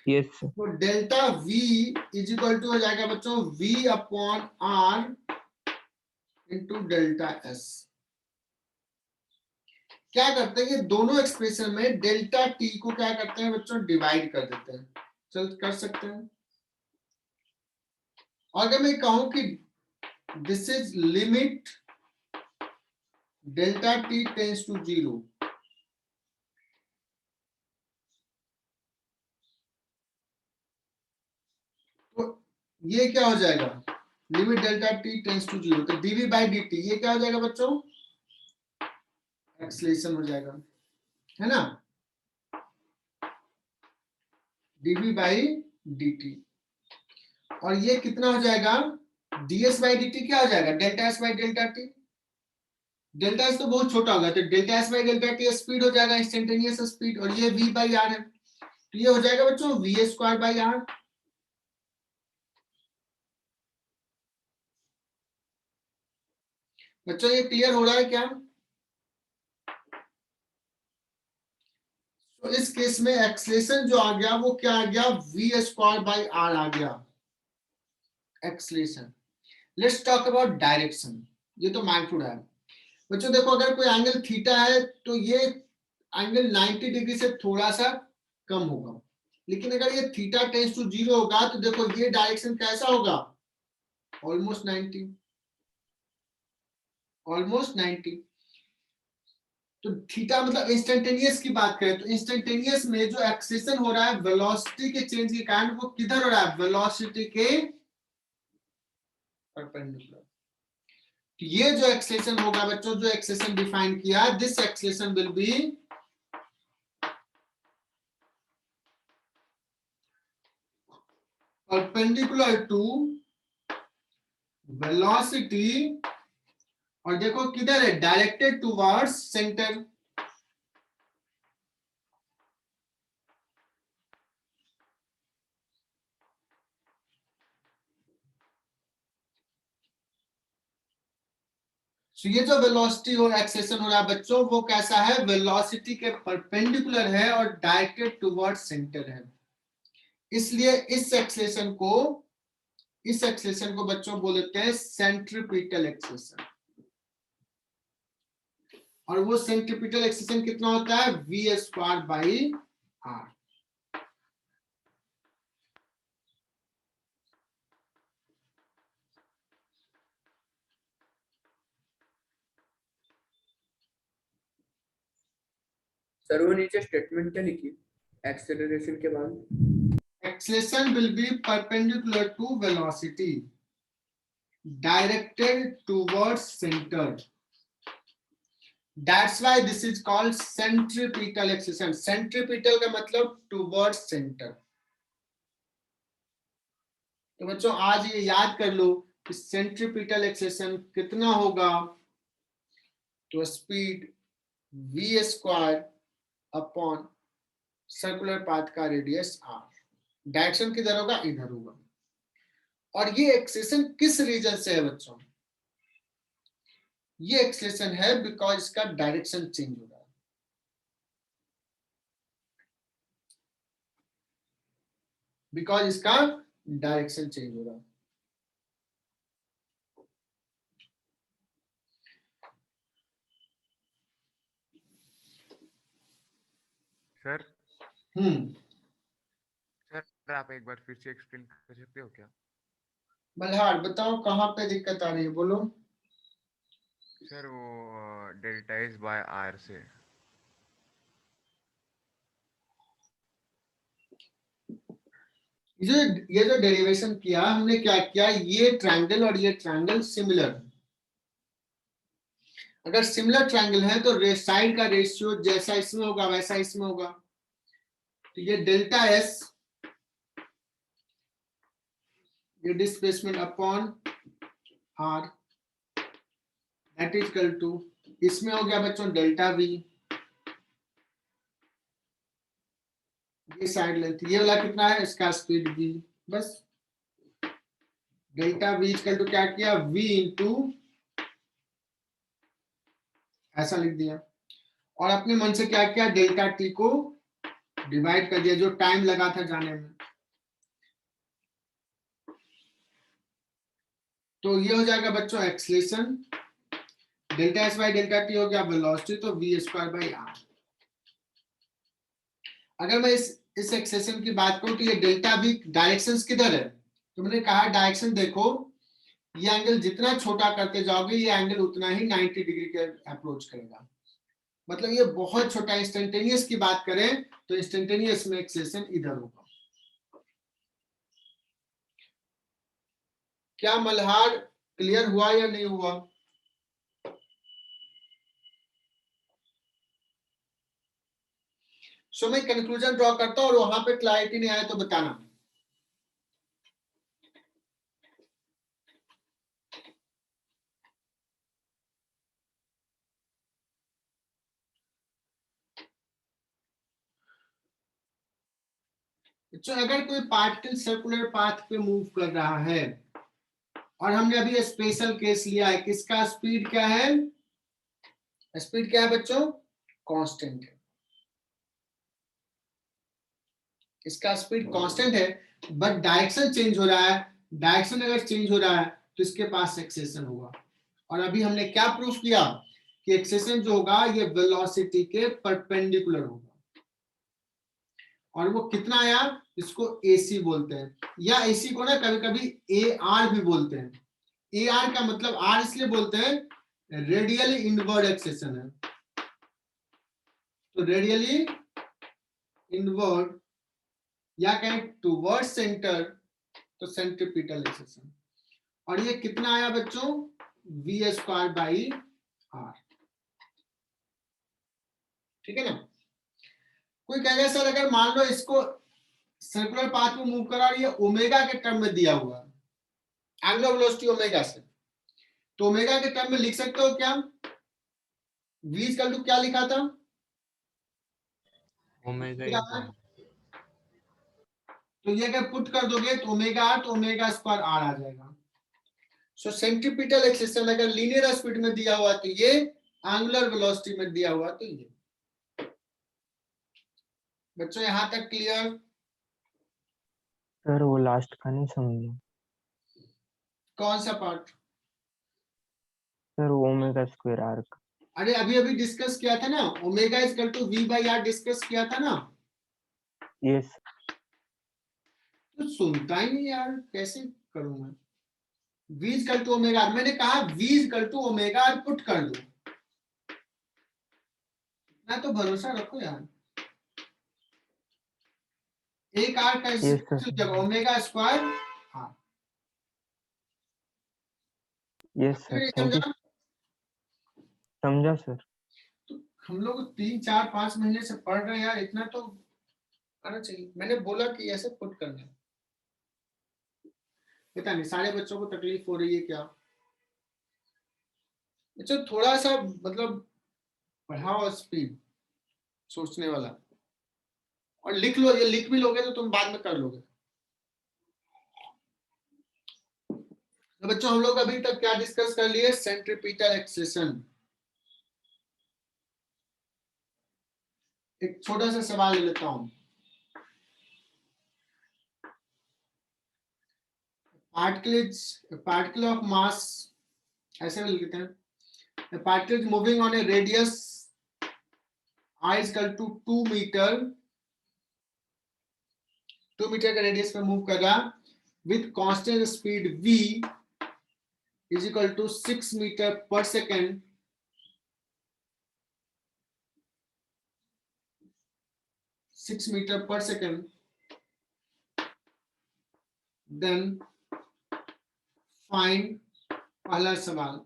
Yes sir. तो delta v is equal to हो जाएगा बच्चों v upon r into delta s. क्या करते हैं, ये दोनों एक्सप्रेशन में डेल्टा टी को क्या करते हैं बच्चों? डिवाइड कर देते हैं। चल कर सकते हैं। और अगर मैं कहूं कि this is limit delta t tends to 0, तो ये क्या हो जाएगा? Limit delta t tends to 0, तो डीवी बाई डी टी, ये क्या हो जाएगा बच्चों? एक्सेलरेशन हो जाएगा, है ना? D v by d t. और ये कितना हो जाएगा? ds बाई डी टी क्या हो जाएगा? Delta S by delta T. Delta S तो बहुत छोटा होगा, तो delta S by delta T speed हो जाएगा, इंस्टेंटेनियस स्पीड, और ये v बाई आर है, तो ये हो जाएगा बच्चों वी स्क्वायर बाई आर। बच्चों ये क्लियर हो रहा है क्या? तो इस केस में एक्सलेशन जो आ गया वो क्या आ गया, वी स्क्वायर बाई आर आ गया acceleration. Let's talk about direction, ये तो माइक्रो है बच्चों। देखो अगर कोई एंगल थीटा है तो ये एंगल 90 डिग्री से थोड़ा सा कम होगा, लेकिन अगर ये थीटा टेंस टू 0 होगा तो देखो ये डायरेक्शन कैसा होगा, ऑलमोस्ट 90, ऑलमोस्ट 90। तो थीटा मतलब इंस्टेंटेनियस की बात करें तो इंस्टेंटेनियस में जो एक्सेलेरेशन हो रहा है वेलोसिटी के चेंज के कारण वो किधर हो रहा है, वेलोसिटी के परपेंडिकुलर। तो ये जो एक्सेलेरेशन होगा बच्चों, जो एक्सेलेरेशन डिफाइन किया, this acceleration will be perpendicular to velocity, और देखो किधर है, डायरेक्टेड टुवर्ड्स सेंटर। So, ये जो वेलोसिटी और एक्सेलेरेशन हो रहा है बच्चों वो कैसा है, वेलोसिटी के परपेंडिकुलर है और डायरेक्टेड टुवर्ड्स सेंटर है। इसलिए इस एक्सेलेरेशन को बच्चों बोलते हैं सेंट्रीपिटल एक्सेलेरेशन। और वो सेंट्रीपिटल एक्सेलेरेशन कितना होता है, v square by r. Sir वो नीचे स्टेटमेंट क्या लिखी एक्सेलरेशन के बाद, Acceleration will be perpendicular to velocity, directed towards center. That's why this is called centripetal acceleration. Centripetal का मतलब towards center. तो बच्चों आज ये याद कर लो कि सेंट्रीपिटल एक्सेलेरेशन कितना होगा, तो speed v square upon circular path का रेडियस r। डायरेक्शन किधर होगा, इधर होगा। और ये एक्सेलेरेशन किस रीजन से है बच्चों, ये एक्सेलेरेशन है बिकॉज इसका डायरेक्शन चेंज हो रहा है। बिकॉज इसका डायरेक्शन चेंज हो रहा है। सर सर आप एक बार फिर से एक्सप्लेन कर सकते हो क्या? मल्हार बताओ कहाँ पे दिक्कत आ रही है, बोलो। सर वो डेल्टा एस बाय आर से। ये जो डेरिवेशन किया हमने, क्या किया, ये ट्रायंगल और ये ट्रायंगल सिमिलर। अगर सिमिलर ट्रायंगल है तो साइड का रेशियो जैसा इसमें होगा वैसा इसमें होगा। तो ये डेल्टा एस, ये displacement upon r that is equal to, इसमें हो गया बच्चों डेल्टा वी, ये साइड लेंथ, ये वाला कितना है, इसका स्पीड v। बस डेल्टा v इक्वल टू क्या किया, v इंटू ऐसा लिख दिया, और अपने मन से क्या किया, डेल्टा t को डिवाइड कर दिया जो टाइम लगा था जाने में। तो ये हो जाएगा बच्चों acceleration, delta S by delta T हो गया वेलोसिटी, तो वी स्क्वायर बाई आर। अगर मैं इस एक्सेलेरेशन की बात करूं तो ये डेल्टा वी डायरेक्शंस किधर है, तो मैंने कहा डायरेक्शन देखो, ये एंगल जितना छोटा करते जाओगे ये एंगल उतना ही 90 डिग्री के अप्रोच करेगा। मतलब ये बहुत छोटा, इंस्टेंटेनियस की बात करें तो इंस्टेंटेनियस में एक्सेलेरेशन इधर होगा। क्या मल्हार क्लियर हुआ या नहीं हुआ? सो मैं कंक्लूजन ड्रॉ करता हूं और वहां पे क्लैरिटी नहीं आया तो बताना। अगर कोई पार्टिकल सर्कुलर पाथ पे मूव कर रहा है और हमने अभी स्पेशल केस लिया है, किसका स्पीड क्या है, स्पीड क्या है बच्चों, कांस्टेंट है। इसका स्पीड कांस्टेंट है बट डायरेक्शन चेंज हो रहा है। डायरेक्शन अगर चेंज हो रहा है तो इसके पास एक्सेलेरेशन होगा। और अभी हमने क्या प्रूफ किया कि एक्सेलेरेशन जो होगा ये वेलोसिटी के परपेंडिकुलर होगा। और वो कितना आया, इसको AC बोलते हैं, या AC को ना कभी कभी AR भी बोलते हैं। AR का मतलब R इसलिए बोलते हैं रेडियली इनवर्ड एक्सेलेरेशन है, तो रेडियली इनवर्ड या कहें टुवर्ड सेंटर तो सेंट्रीपिटल एक्सेलेरेशन। और ये कितना आया बच्चों, v²/r। ठीक है ना। कोई कहेगा सर अगर मान लो इसको सर्कुलर पाथ में मूव करा और ये ओमेगा के टर्म में दिया हुआ है, एंगुलर वेलोसिटी ओमेगा से, तो ओमेगा के टर्म में लिख सकते हो क्या, v क्या लिखा था, ओमेगा तो ये अगर पुट कर दोगे तो ओमेगा r तो ओमेगा² r आ जाएगा। सो सेंट्रीपिटल एक्सेलेरेशन अगर लीनियर स्पीड में दिया हुआ तो ये, एंगुलर वेलोसिटी में दिया हुआ तो ये। बच्चों यहां तक क्लियर। सर वो लास्ट का नहीं समझे। कौन सा part, sir omega square r का। अरे अभी अभी डिस्कस किया था ना, ओमेगा v/r डिस्कस किया था ना। यस। तो सुनता ही नहीं यार, कैसे करूं मैं। v ओमेगा, मैंने कहा v ओमेगा पुट कर दो, ना तो भरोसा रखो यार। एक आर का जगह ओमेगा² हाँ यस सर, थैंक यू। समझा सर। तो हम लोग 3-4-5 महीने से पढ़ रहे हैं यार, इतना तो आना चाहिए। मैंने बोला कि ऐसे पुट करना है। पता नहीं सारे बच्चों को तकलीफ हो रही है क्या। अच्छा थोड़ा सा मतलब बढ़ाओ स्पीड सोचने वाला, और लिख लो, ये लिख भी लोगे तो तुम बाद में कर लोगे। तो बच्चों हम लोग अभी तक क्या डिस्कस कर लिए, सेंट्रीपिटल एक्सेलेरेशन। एक छोटा सा सवाल ले लेता हूं, पार्टिकल ऑफ मास, ऐसे भी लिखते हैं, a particle is moving on a radius r is equal to 2 metre, 2 metre का रेडियस में मूव कर रहा with constant speed v is equal to 6 metre per second, 6 metre per second. Then find, पहला सवाल,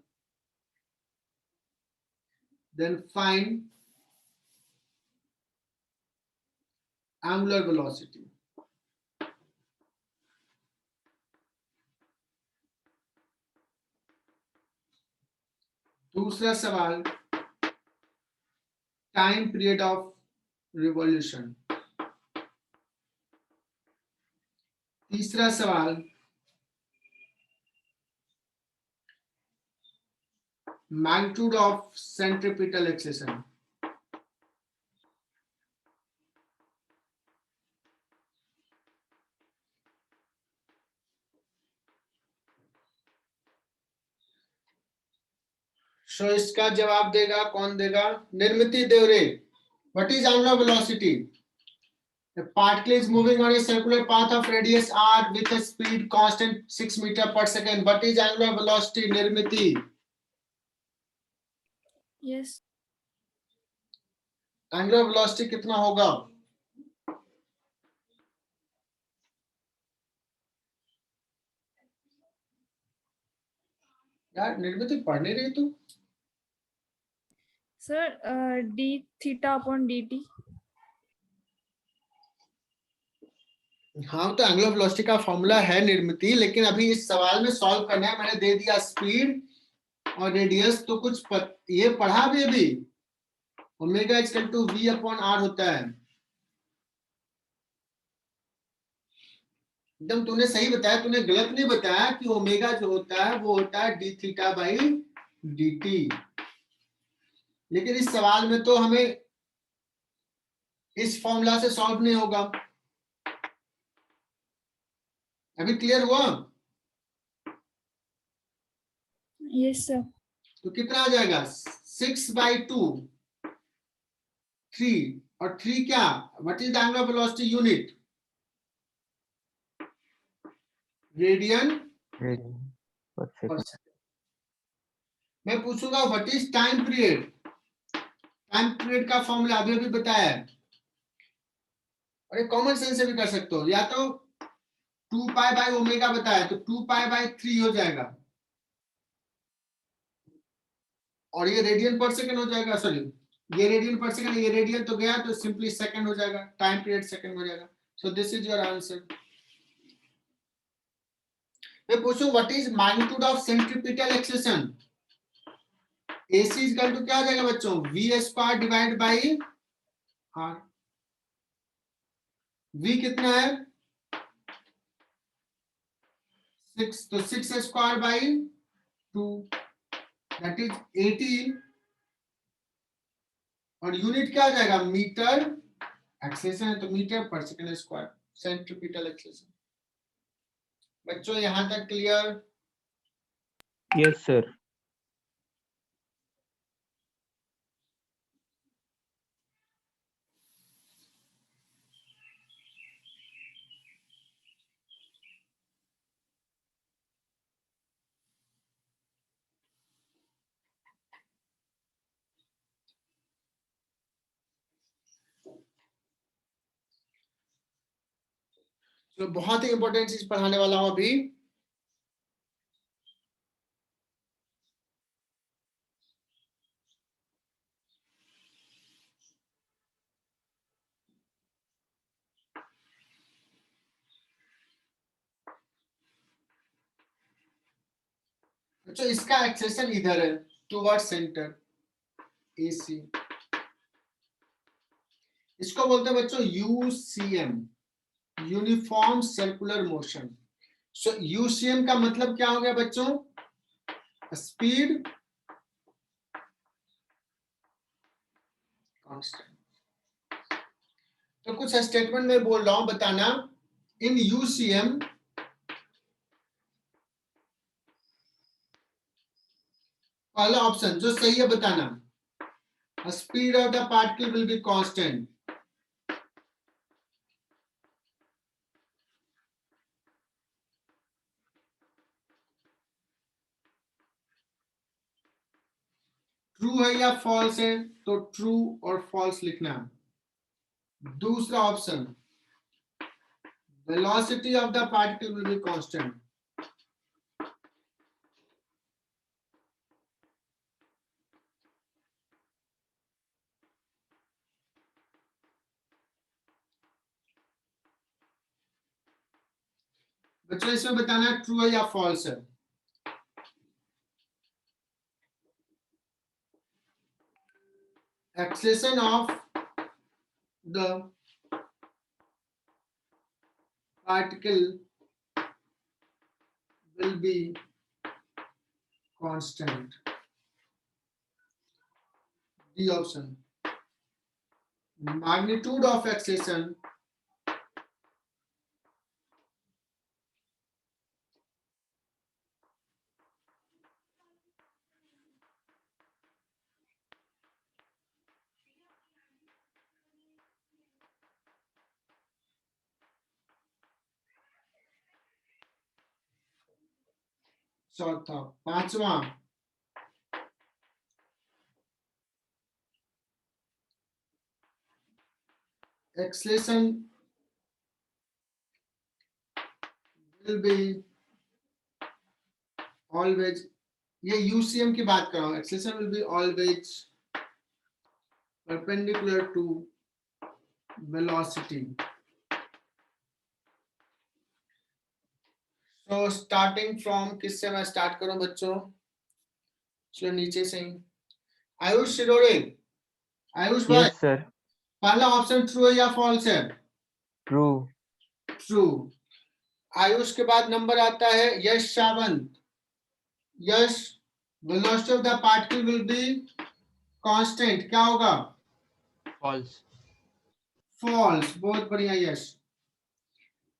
then find angular velocity। दूसरा सवाल, टाइम पीरियड ऑफ रिवॉल्यूशन। तीसरा सवाल, magnitude of centripetal acceleration। सो इसका जवाब देगा कौन देगा, निर्मिति देवरे। What is angular velocity, the particle is moving on a circular path of radius r with a speed constant 6 meter per second। what is angular velocity, निर्मिति। Yes. Angular velocity कितना होगा, यार निर्मिति पढ़ नहीं रही तू। Sir, d theta upon dt. हाँ तो एंगुलर वेलोसिटी का फॉर्मूला है निर्मिति, लेकिन अभी इस सवाल में सॉल्व करना है। मैंने दे दिया स्पीड और रेडियस, तो कुछ ये पढ़ा भी अभी, omega is equal to v/r होता है। एकदम तूने सही बताया, तूने गलत नहीं बताया कि ओमेगा जो होता है वो होता है d(θ/dt। लेकिन इस सवाल में तो हमें इस फॉर्मूला से सॉल्व नहीं होगा, अभी क्लियर हुआ? Yes, sir. तो कितना आ जाएगा? 6/2 3 और 3 क्या? What is the angular velocity unit? Radian radian per पर second. सेकंड। मैं पूछूंगा what is time period? Time period का फॉर्मूला अभी अभी बताया है, और ये कॉमन सेंस से भी कर सकते हो। या तो 2π/ω बताया तो 2π/3 हो जाएगा, और ये रेडियन पर सेकंड हो जाएगा। सॉरी, ये रेडियन पर सेकंड, ये रेडियन तो गया तो सिंपली सेकंड हो जाएगा, टाइम पीरियड सेकंड हो जाएगा। So this is your answer. मैं पूछूं what is magnitude of centripetal acceleration? AC is equal to क्या हो जाएगा बच्चों? V² divide by R। V कितना है? 6, तो 6² बाई 2 दैट इज 18, और यूनिट क्या हो जाएगा? मीटर। एक्सेलेरेशन है तो मीटर पर सेकंड स्क्वायर, सेंट्रीपिटल एक्सेलेरेशन। बच्चों यहां तक क्लियर? Yes, sir. तो बहुत ही इंपॉर्टेंट चीज पढ़ाने वाला हूं अभी। तो इसका एक्सेशन इधर है टुवर्ड सेंटर AC। इसको बोलते हैं बच्चों UCM, यूनिफॉर्म सर्कुलर मोशन। सो UCM का मतलब क्या हो गया बच्चों? Speed constant. तो कुछ स्टेटमेंट में बोल रहा हूं, बताना। इन UCM पहला ऑप्शन जो सही है बताना, speed of the particle will be constant. True है या फॉल्स है? तो ट्रू और फॉल्स लिखना। दूसरा option, velocity of the particle will be constant. बच्चों इसमें बताना ट्रू है या फॉल्स है। Acceleration of the particle will be constant. D option. Magnitude of acceleration चौथा। पांचवा, acceleration will be always, ये UCM की बात कर रहा हूं, acceleration will be always perpendicular to velocity. So starting from किससे मैं स्टार्ट करूं बच्चों? चलो नीचे से ही। आयुष शिरोडे, आयुष भाई, Yes, sir. पहला ऑप्शन ट्रू है या फॉल्स है? True. ट्रू। आयुष के बाद नंबर आता है Yash Sawant. Yash, velocity of the particle will be constant, क्या होगा? फॉल्स। फॉल्स। बहुत बढ़िया Yash.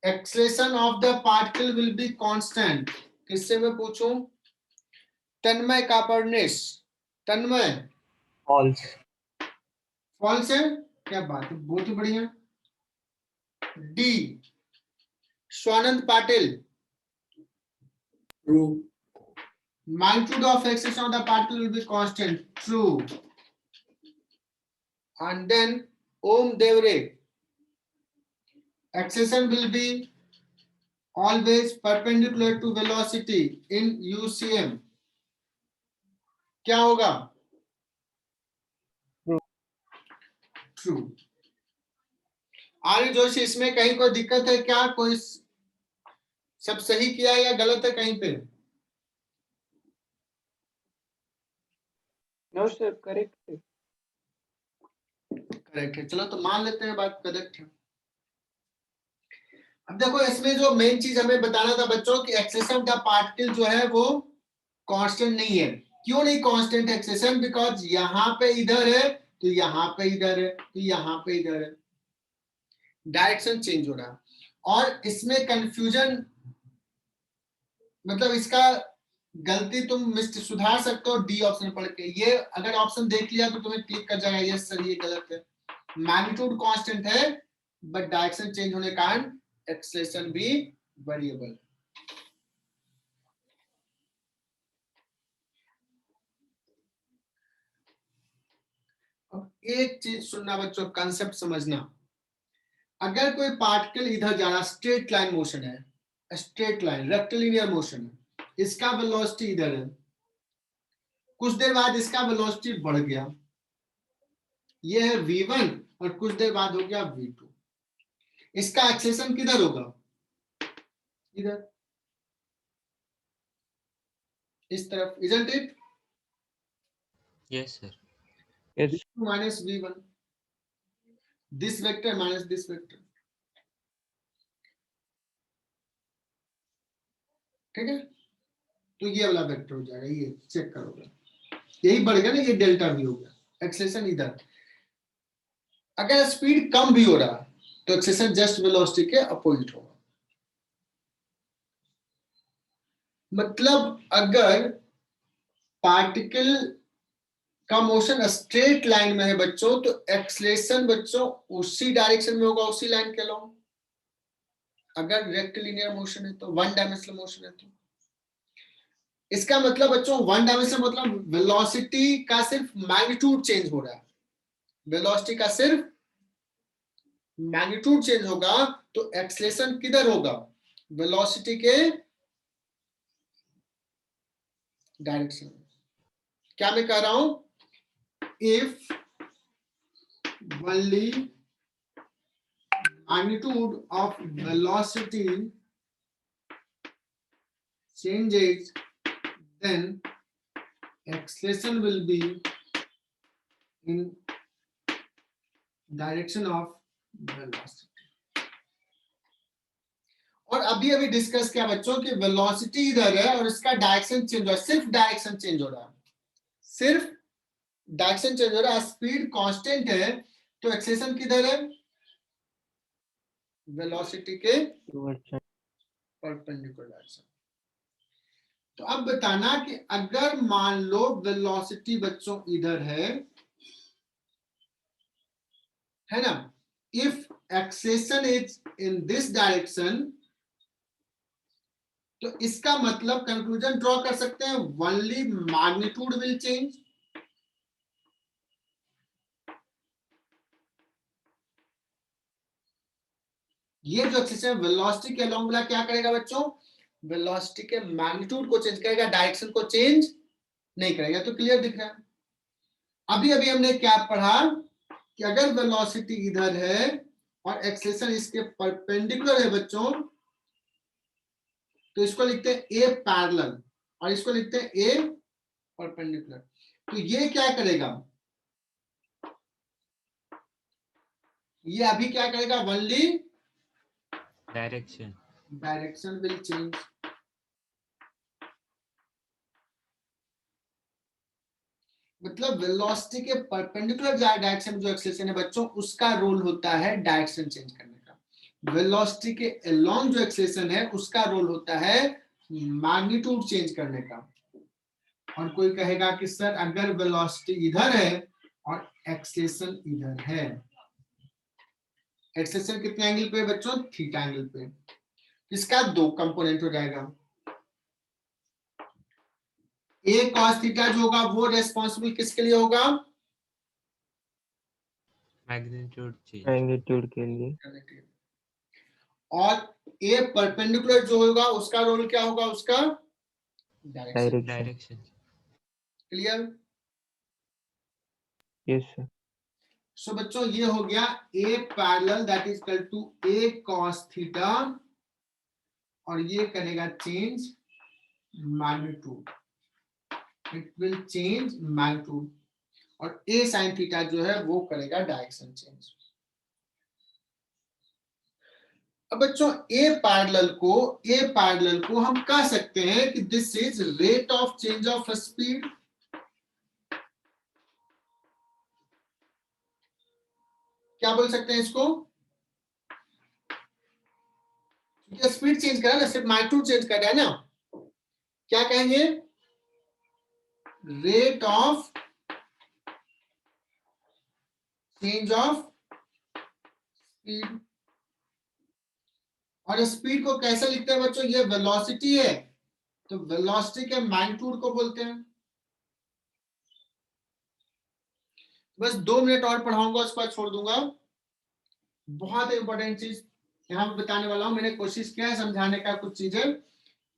Acceleration of the particle will be constant. किससे मैं पूछूं? तन्मय कापर्निस। तन्मय फॉल्स। फॉल्स है? क्या बात है, बहुत ही बढ़िया। D Swanand Patil. True. Magnitude of acceleration of the particle will be constant. True. And then Om Devre. Acceleration will be always perpendicular to velocity in UCM. क्या होगा? True. आर्य जोशी, इसमें कहीं कोई दिक्कत है क्या? कोई सब सही किया या गलत है कहीं पे? नो सर, करेक्ट है। करेक्ट है, चलो तो मान लेते हैं बात करेक्ट है। अब देखो इसमें जो मेन चीज हमें बताना था बच्चों कि एक्सेलेरेशन ऑफ द पार्टिकल जो है वो कांस्टेंट नहीं है। क्यों नहीं कांस्टेंट एक्सेलेरेशन? बिकॉज यहाँ पे इधर है तो यहाँ पे इधर है तो यहाँ पे इधर है, डायरेक्शन चेंज हो रहा है। और इसमें कंफ्यूजन मतलब इसका गलती तुम सुधार सकते हो डी ऑप्शन पढ़ के। ये अगर ऑप्शन देख लिया तो तुम्हें क्लिक कर जाएगा यस सर ये गलत है। मैग्नीट्यूड कांस्टेंट है बट डायरेक्शन चेंज होने के कारण एक्सेलेरेशन भी वेरिएबल। अब एक चीज सुनना बच्चों, कंसेप्ट समझना। अगर कोई पार्टिकल इधर जा रहा, स्ट्रेट लाइन मोशन है, स्ट्रेट लाइन रेक्टिलिनियर मोशन है, इसका वेलोसिटी इधर है, कुछ देर बाद इसका वेलोसिटी बढ़ गया, ये है v1 और कुछ देर बाद हो गया v2। इसका एक्सेलेरेशन किधर होगा? इधर, इस तरफ, isn't it? Yes, sir. Yes. v2 minus v1, this vector minus this vector, ठीक है? तो ये वाला वेक्टर हो जाएगा, ये चेक करोगे, यही बढ़ गया ना, ये डेल्टा v हो गया। एक्सेलेरेशन इधर, अगर स्पीड कम भी हो रहा तो एक्सेलेरेशन जस्ट वेलोसिटी के अपोजिट होगा। मतलब अगर पार्टिकल का मोशन स्ट्रेट लाइन में है बच्चों तो एक्सेलेरेशन बच्चों उसी डायरेक्शन में होगा, उसी लाइन के अलोंग। अगर रेक्टिलिनियर मोशन है तो, वन डायमेंशनल मोशन है तो, इसका मतलब बच्चों वन डायमेंशनल मतलब वेलोसिटी का सिर्फ मैग्नीट्यूड चेंज हो रहा है। वेलोसिटी का सिर्फ मैग्नीट्यूड चेंज होगा तो एक्सेलेरेशन किधर होगा? वेलोसिटी के डायरेक्शन में। क्या मैं कह रहा हूं? If only magnitude of velocity changes, then acceleration will be in direction of velocity। और अभी अभी डिस्कस किया बच्चों कि वेलोसिटी इधर है और इसका डायरेक्शन चेंज हो रहा है, सिर्फ डायरेक्शन चेंज हो रहा है, सिर्फ डायरेक्शन चेंज हो रहा है, स्पीड कांस्टेंट है तो एक्सेलेरेशन किधर है? वेलोसिटी के परपेंडिकुलर डायरेक्शन। तो अब बताना कि अगर मान लो वेलोसिटी बच्चों इधर है ना, if acceleration is in this direction, तो इसका मतलब कंक्लूजन ड्रॉ कर सकते हैं ओनली मैग्नीट्यूड विल चेंज। ये जो एक्सेलेरेशन वेलोसिटी के अलोंग वाला क्या करेगा बच्चों? वेलोसिटी के मैग्नीट्यूड को चेंज करेगा, डायरेक्शन को चेंज नहीं करेगा। तो क्लियर दिख रहा है? अभी अभी हमने क्या पढ़ा कि अगर वेलोसिटी इधर है और एक्सेलेरेशन इसके परपेंडिकुलर है बच्चों, तो इसको लिखते हैं ए पैरेलल और इसको लिखते हैं ए परपेंडिकुलर। तो ये क्या करेगा? ये अभी क्या करेगा? Only direction will change. मतलब वेलोसिटी के परपेंडिकुलर डायरेक्शन जो एक्सेलेरेशन है बच्चों, उसका रोल होता है डायरेक्शन चेंज करने का। वेलोसिटी के अलोंग जो एक्सेलेरेशन है उसका रोल होता है मैग्नीट्यूड चेंज करने का। और कोई कहेगा कि सर अगर वेलोसिटी इधर है और एक्सेलेरेशन इधर है, एक्सेलेरेशन कितने एंगल पे बच्चों? थीटा एंगल पे। इसका दो कंपोनेंट हो जाएगा, ए कॉस थीटा जो होगा वो रेस्पॉन्सिबल किसके लिए होगा? Magnitude change. मैग्नीट्यूड के लिए। और ए परपेंडिकुलर जो होगा उसका रोल क्या होगा? उसका direction. Direction. Clear? Yes sir. So बच्चों ये हो गया a parallel that is equal to a cos theta, और ये करेगा change magnitude, it will change magnitude. और ए साइन थीटा जो है वो करेगा डायरेक्शन चेंज। अब बच्चों ए पैरेलल को हम कह सकते हैं कि this is rate of change of speed. क्या बोल सकते हैं इसको? स्पीड चेंज कर रहा है ना, सिर्फ मैग्नीट्यूड चेंज कर रहा है ना, क्या कहेंगे? Rate of change of speed. और स्पीड को कैसे लिखते हैं बच्चों? ये वेलोसिटी है तो वेलोसिटी के मैग्नीट्यूड को बोलते हैं। बस 2 मिनट और पढ़ाऊंगा, उसके बाद छोड़ दूंगा। बहुत इंपॉर्टेंट चीज यहाँ पे बताने वाला हूं। मैंने कोशिश किया है समझाने का कुछ चीजें,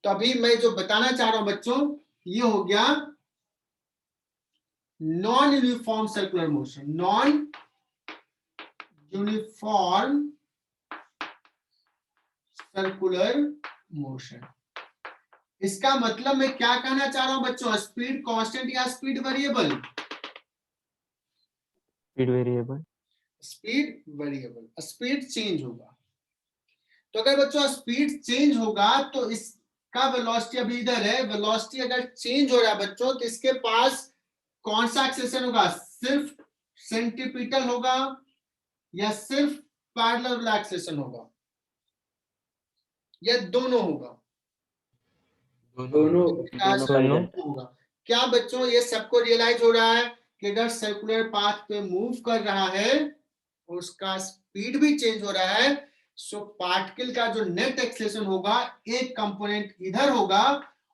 तो अभी मैं जो बताना चाह रहा हूं बच्चों, ये हो गया non uniform circular motion. Non uniform circular motion, इसका मतलब मैं क्या कहना चाह रहा हूं बच्चों? स्पीड कांस्टेंट या speed variable? Speed variable. Speed variable, speed change होगा। तो अगर बच्चों स्पीड चेंज होगा तो इसका वेलोसिटी अभी इधर है, वेलोसिटी अगर चेंज हो रहा है बच्चों तो इसके पास कौन सा एक्सेलेरेशन होगा? सिर्फ सेंटीपिटल होगा या सिर्फ पैरेलल एक्सेलेरेशन होगा या दोनों होगा? दोनों होगा। क्या बच्चों ये सबको रियलाइज हो रहा है कि अगर सर्कुलर पाथ पे मूव कर रहा है और उसका स्पीड भी चेंज हो रहा है, सो पार्टिकल का जो नेट एक्सेलेरेशन होगा एक कंपोनेंट इधर होगा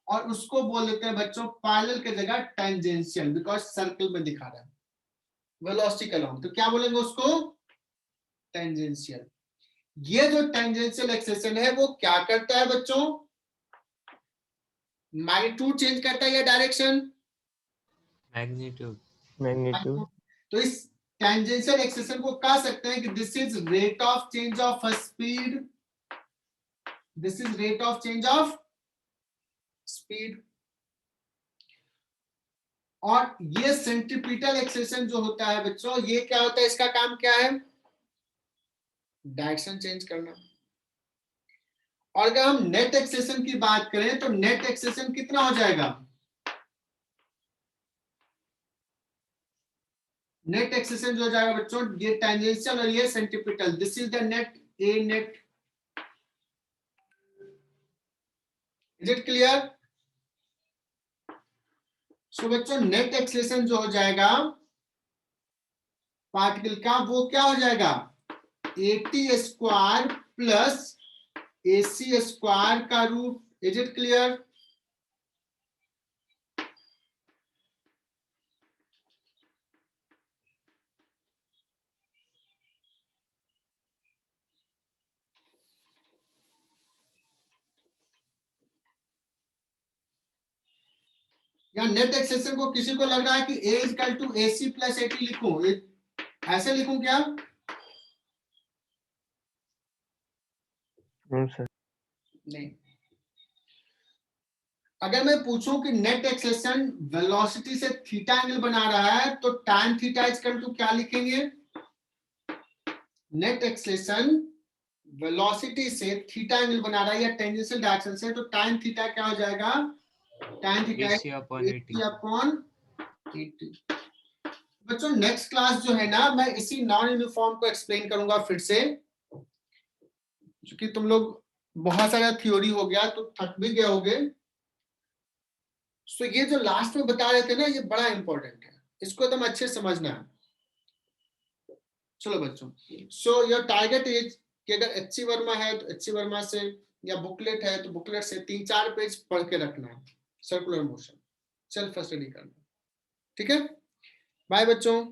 और उसको बोल देते हैं बच्चों पैरेलल की जगह टेंजेंशियल, बिकॉज सर्कल में दिखा रहा है वेलोसिटी अलोंग। तो क्या बोलेंगे उसको? टेंजेंशियल। ये जो टेंजेंशियल एक्सेलेरेशन है वो क्या करता है बच्चों? मैग्नीट्यूड चेंज करता है या डायरेक्शन? मैग्नीट्यूड। तो इस टेंजेंशियल एक्सेलेरेशन को कह सकते हैं कि this is rate of change of speed, this is rate of change of speed. और ये सेंट्रीपिटल एक्सेलेरेशन जो होता है बच्चों, ये क्या होता है? इसका काम क्या है? डायरेक्शन चेंज करना। और अगर हम नेट एक्सेलेरेशन की बात करें तो नेट एक्सेलेरेशन कितना हो जाएगा? नेट एक्सेलेरेशन जो हो जाएगा बच्चों, ये टेंजेंशियल और ये centripetal, this is the net, a net. Is it clear? So बच्चों नेट एक्सेलेरेशन जो हो जाएगा पार्टिकल का, वो क्या हो जाएगा? AT square plus AC square का रूट। Is it clear? या नेट एक्सेलेरेशन को किसी को लग रहा है कि A is equal to AC plus AT लिखूं, ऐसे लिखूं क्या? सर नहीं। अगर मैं पूछूं कि नेट एक्सेलेरेशन वेलोसिटी से थीटा एंगल बना रहा है तो tan theta is equal to क्या लिखेंगे? नेट एक्सेलेरेशन वेलोसिटी से थीटा एंगल बना रहा है या टेंजेंशियल डायरेक्शन से, तो tan थीटा क्या हो जाएगा? tan theta AC upon AT। Upon 80। बच्चों नेक्स्ट क्लास जो है ना, मैं इसी नॉन यूनिफॉर्म को एक्सप्लेन करूंगा फिर से। क्योंकि तुम लोग बहुत सारा थ्योरी हो गया तो थक भी गए होगे। सो ये जो लास्ट में बता रहे थे ना, ये बड़ा इंपॉर्टेंट है, इसको एकदम अच्छे से समझना है। चलो बच्चों, सो योर टारगेट इज कि अगर एचसी वर्मा है तो एचसी वर्मा से, या बुकलेट है तो बुकलेट से 3-4 पेज पढ़ के रखना है, सर्कुलर मोशन सेल्फ स्टडी करना। ठीक है, बाय बच्चों।